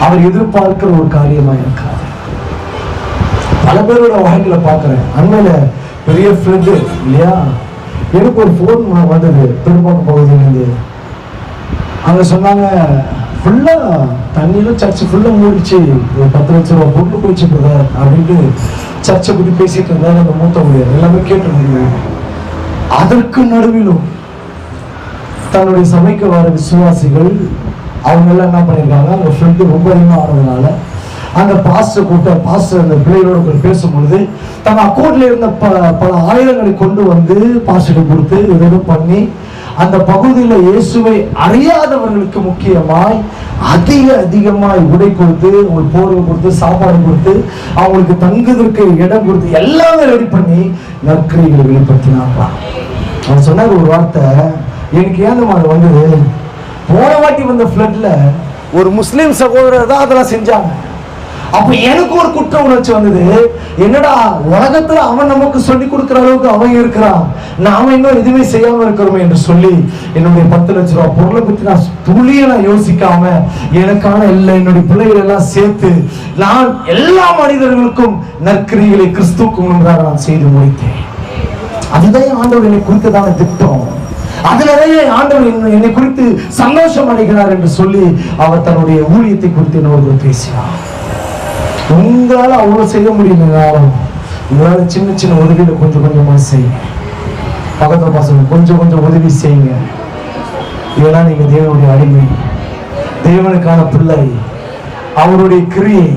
அவர் எதிர்பார்க்கிற ஒரு காரியமா இருக்காது. பல பேரோட வாழ்க்கையில பாக்குறேன். அண்மையில பெரிய ஃப்ரெண்டு இல்லையா, எனக்கு ஒரு போன் வந்தது பெரும்பாக்கம் பகுதியிலிருந்து. அங்க சொன்னாங்க ஃபுல்லா தண்ணியில சர்ச்சு ஃபுல்லா மூடிச்சு, ஒரு 10 லட்சம் ரூபாய் பொருள் போயிச்சு அப்படின்ட்டு சர்ச்சை பத்தி பேசிட்டு இருந்தாரு. அந்த மூத்த முடியாது எல்லாமே கேட்டு முடியும். அதற்கு நடுவிலும் தன்னுடைய சபைக்கு வர விசுவாசிகள் அவங்க எல்லாம் என்ன பண்ணிருக்காங்க, அவங்க ஃப்ரெண்டு ரொம்ப அதிகமாக ஆனதுனால அந்த பாஸ்டர் அந்த பிள்ளைகளோட பேசும்பொழுது தன் அக்கௌண்ட்ல இருந்த பல ஆயுதங்களை கொண்டு வந்து பாஸ்டருக்கு கொடுத்து இதெல்லாம் பண்ணி அந்த பகுதியில் இயேசுவை அறியாதவர்களுக்கு முக்கியமாய் அதிகமாய் உடை கொடுத்து, அவங்களுக்கு போர்வை கொடுத்து, சாப்பாடு கொடுத்து, அவங்களுக்கு தங்குவதற்கு இடம் கொடுத்து எல்லாமே ரெடி பண்ணி நற்கிரிகளை வெளிப்படுத்தினாங்களாம். அவன் சொன்ன ஒரு வார்த்தை எனக்கு ஏந்தமா வந்தது, போன வாட்டி வந்த ஃப்ளட்ல ஒரு முஸ்லிம் சகோதரர் தான் அதெல்லாம் செஞ்சாங்க. அப்ப எனக்கு ஒரு குற்ற உணர்ச்சி வந்தது, என்னடா உலகத்துல அவன் நமக்கு சொல்லி கொடுக்கிற அளவுக்கு அவன் இருக்கிறான், நாம இன்னும் எதுவுமே செய்யாம இருக்கிறோமே என்று சொல்லி என்னுடைய 10 லட்சம் ரூபாய் பொருளை பத்தி நான் துளிய யோசிக்காம எனக்கான என்னுடைய பிள்ளைகள் எல்லாம் சேர்த்து நான் எல்லா மனிதர்களுக்கும் நற்கிரிகளை கிறிஸ்துவுக்கு முன்பாக நான் செய்து முடித்தேன். அதுதான் ஆண்டவர் என்னை குறித்ததான திட்டம். அதுலயே ஆண்டவர் என்னை குறித்து சந்தோஷம் அடைகிறார் என்று சொல்லி அவர் தன்னுடைய ஊழியத்தை குறித்து என்னோடு பேசினார். உங்களால அவ்வளவு செய்ய முடியலனாலும் உங்களால சின்ன உதவியில கொஞ்சமா செய்யுங்க. பக்கத்துல பசங்க கொஞ்சம் உதவி செய்யுங்க. ஏன்னா நீங்க தேவனுடைய அடிமை, தேவனுக்கான பிள்ளை, அவருடைய கிரியை,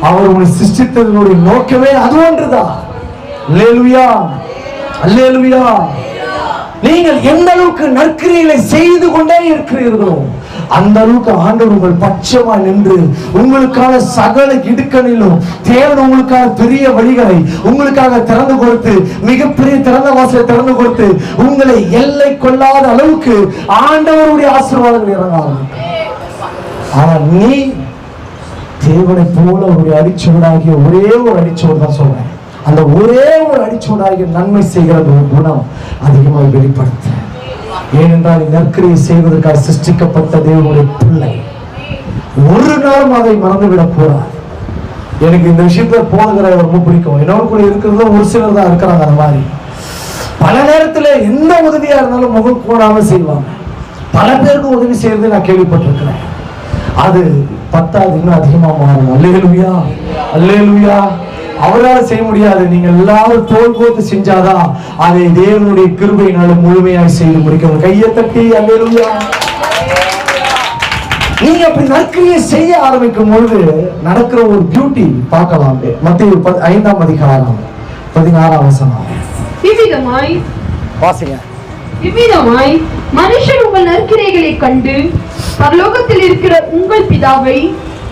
அவர் உங்களை சிருஷ்டித்ததனுடைய நோக்கமே அது ஒன்றுதான். அல்லேலூயா, அல்லேலூயா. நீங்கள் எந்த அளவுக்கு நற்கிரிகளை செய்து கொண்டே இருக்கிறீர்களோ அந்த அளவுக்கு ஆண்டவர் உங்கள் பட்சமா நின்று உங்களுக்கான சகல இடுக்கணிலும் தேவன் உங்களுக்கான பெரிய வழிகளை உங்களுக்காக திறந்து கொடுத்து, மிகப்பெரிய திறந்த வாசலை திறந்து கொடுத்து உங்களை எல்லை கொள்ளாத அளவுக்கு ஆண்டவருடைய ஆசீர்வாதங்கள் இறங்காது. ஆனா நீ தேவனை போல ஒரு அடிச்சுவடாகிய ஒரே ஒரு அடிச்சுவடு தான் சொல்றேன், அந்த ஒரே ஒரு அடிச்சுவடாகிய நன்மை செய்கிற ஒரு குணம் அதிகமாக வெளிப்படுத்த. ஏனென்றால் நற்கிரியை செய்வதற்காக சிருஷ்டிக்கப்பட்ட தேவனுடைய பிள்ளை ஒரு நாளும் அதை மறந்துவிடக் கூடாது. எனக்கு இந்த விஷயத்துல போதுகிற ரொம்ப பிடிக்கும். என்னோட கூட இருக்கிறது ஒரு சிலர் தான் இருக்கிறாங்க. அந்த மாதிரி பல நேரத்துல எந்த உதவியா இருந்தாலும் முகம் போடாம செய்வாங்க. பல பேருக்கு உதவி செய்யறது நான் கேள்விப்பட்டிருக்கிறேன். அது 10 இன்னும் அதிகமா மாறணும். அல்லேலூயா, அல்லேலூயா. அவரால் செய்ய முடியாது, நீங்க எல்லாரும் தோல் கோத்து செஞ்சாதான் அதை தேவனுடைய கிருபையினால முழுமையாக செய்து முடிக்கணும். கையை தட்டி அல்லேலூயா. நீங்க அப்படி நற்கிரியை செய்ய ஆரம்பிக்கும் பொழுது நடக்கிற ஒரு பியூட்டி பார்க்கலாம். மத்தேயு 5ஆம் அதிகாரம் 16ஆம் வசனம். இவ்விதமாய் மனுஷர் உங்கள் நற்கிரைகளை கண்டு பரலோகத்தில் இருக்கிற உங்கள் பிதாவை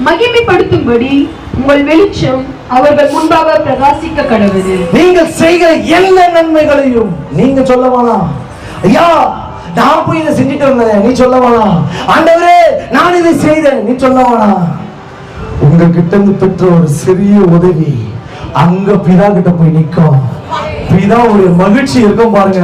மகிமைப்படுத்தும்படி உங்கள் வெளிச்சம் அவர்கள் முன்பாக பிரகாசிக்க கடவுது. நீங்கள் செய்கிற எல்லா நன்மைகளையும் நீங்க சொல்ல வேணாம், ஐயா நான் போய் இதை செஞ்சுட்டு இருந்தேன் நீ சொல்ல வேணாம், ஆண்டவரே நான் இதை செய்தேன் நீ சொல்ல வேணாம். உங்ககிட்ட இருந்து பெற்ற ஒரு சிறிய உதவி அங்க பிதா கிட்ட போய் நிற்கும். பிதா ஒரு மகிழ்ச்சி இருக்கும் பாருங்க.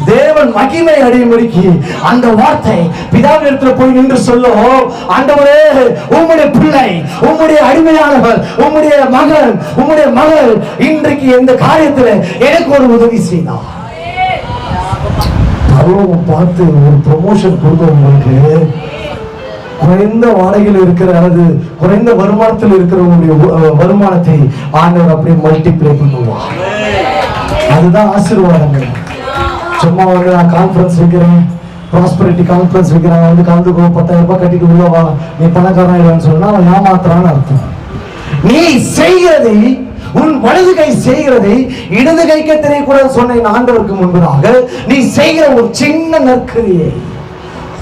தேவன் மகிமை அடையும்படிக்கு அந்த வார்த்தை பிதாவிடத்தில் போய் நின்று சொல்லும், ஆண்டவரே உம்முடைய பிள்ளை, உம்முடைய அடிமையானவர், உம்முடைய மகன், உம்முடைய மகள் இன்றைக்கு இந்த காரியத்தில் எனக்கு ஒரு உதவி செய்தார். பார்த்து ஒரு ப்ரமோஷன் கொடுத்தவங்களுக்கு குறைந்த வாடகையில் இருக்கிற அல்லது குறைந்த வருமானத்தில் இருக்கிறவங்களுடைய வருமானத்தை ஆண்டவர் அப்படியே மல்டிப்ளை பண்ணுவார். அதுதான் ஆசீர்வாதங்கள். சும்மா வந்து நான் கான்ஃபரன்ஸ் வைக்கிறேன், ப்ராஸ்பரிட்டி கான்ஃபரன்ஸ் வைக்கிறேன், வந்து கலந்துக்கோ 10,000 ரூபாய் கட்டிட்டு உள்ளவா நீ பணக்காரன் சொன்னா அவன் ஏமாத்துறான்னு அர்த்தம். நீ செய்கிறதை, உன் வலது கை செய்கிறதை இடது கைக்க தெரியக்கூடாது சொன்ன ஆண்டவருக்கு முன்பதாக நீ செய்கிற ஒரு சின்ன நற்கிரியை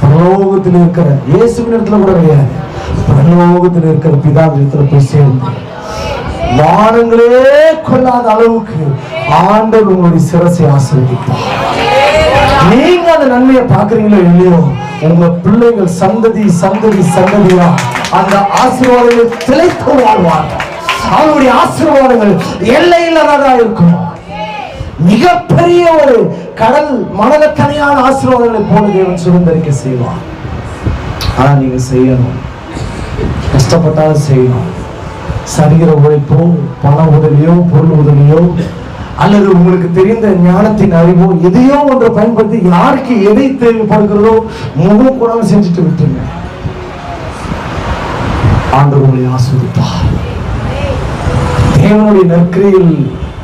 பரலோகத்தில் இருக்கிற இயேசுவின் இடத்துல கூட கிடையாது, பரலோகத்தில் இருக்கிற பிதாவிடத்துல போய் சேர்ந்து வானங்களே கொள்ளாத அளவுக்கு ஆண்டவர் உங்களுடைய சிரசை ஆசீர்வதிப்பார். நீங்க அந்த நன்மையை பாக்குறீங்களோ இல்லையோ, உங்க பிள்ளைகள் சந்ததி சந்ததி சந்ததியா அந்த ஆசீர்வாதங்கள் திளைத்து வாழ்வார்கள். அவருடைய ஆசீர்வாதங்கள் எல்லை இல்லாததா இருக்கும். மிகப்பெரிய ஒரு கடல் மணலத்தனையான ஆசீர்வாதங்களை போல தேவன் சுதந்திரிக்க செய்வார். ஆனா நீங்க செய்யணும், கஷ்டப்பட்டாலும் செய்யணும். சரீர உழைப்போ, பண உதவியோ, பொருள் உதவியோ, அல்லது உங்களுக்கு தெரிந்த ஞானத்தின் அறிவோ எதையோ ஒன்றை பயன்படுத்தி யாருக்கு எதை தேவைப்படுகிறதோ முகம் கூடாம செஞ்சுட்டு விட்டுருங்க. ஆண்டவர் உங்களை ஆசீர்வதிப்பார். தேவனுடைய நற்கிரியில்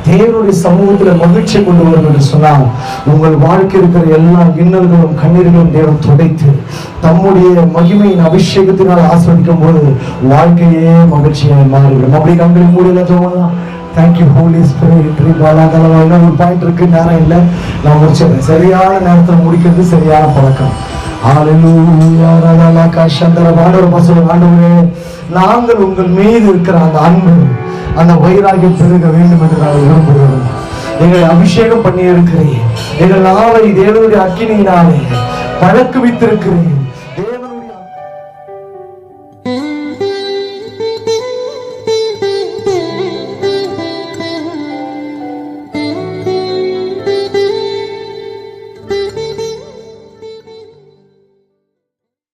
தேவனுடைய சமூகத்துல மகிழ்ச்சியை கொண்டு வரும் என்று சொன்னால் உங்கள் வாழ்க்கை இருக்கிற எல்லா இன்னல்களும் கண்ணீர்களும் தேவன் துடைத்து தம்முடைய மகிமையின் அபிஷேகத்தினால் ஆஸ்வதிக்கும் போது வாழ்க்கையே மகிழ்ச்சியாய் மாறிவிடும். அப்படி கண்களை மூடியல தோணலாம். Thank you holy spirit. இன்னும் ஒரு பாயிண்ட் இருக்கு, நேரம் இல்லை, நான் முடிச்சிடுறேன். சரியான நேரத்தில் முடிக்கிறது சரியான பழக்கம். நாங்கள் உங்கள் மீது இருக்கிற அந்த அன்பு, அந்த வைராகியம் பெருக வேண்டும் என்று நான் விரும்புகிறோம். எங்களை அபிஷேகம் பண்ணி இருக்கிறேன். எங்கள் நாவை தேவனுடைய அக்கினியினாலே பழக்குவித்திருக்கிறேன்.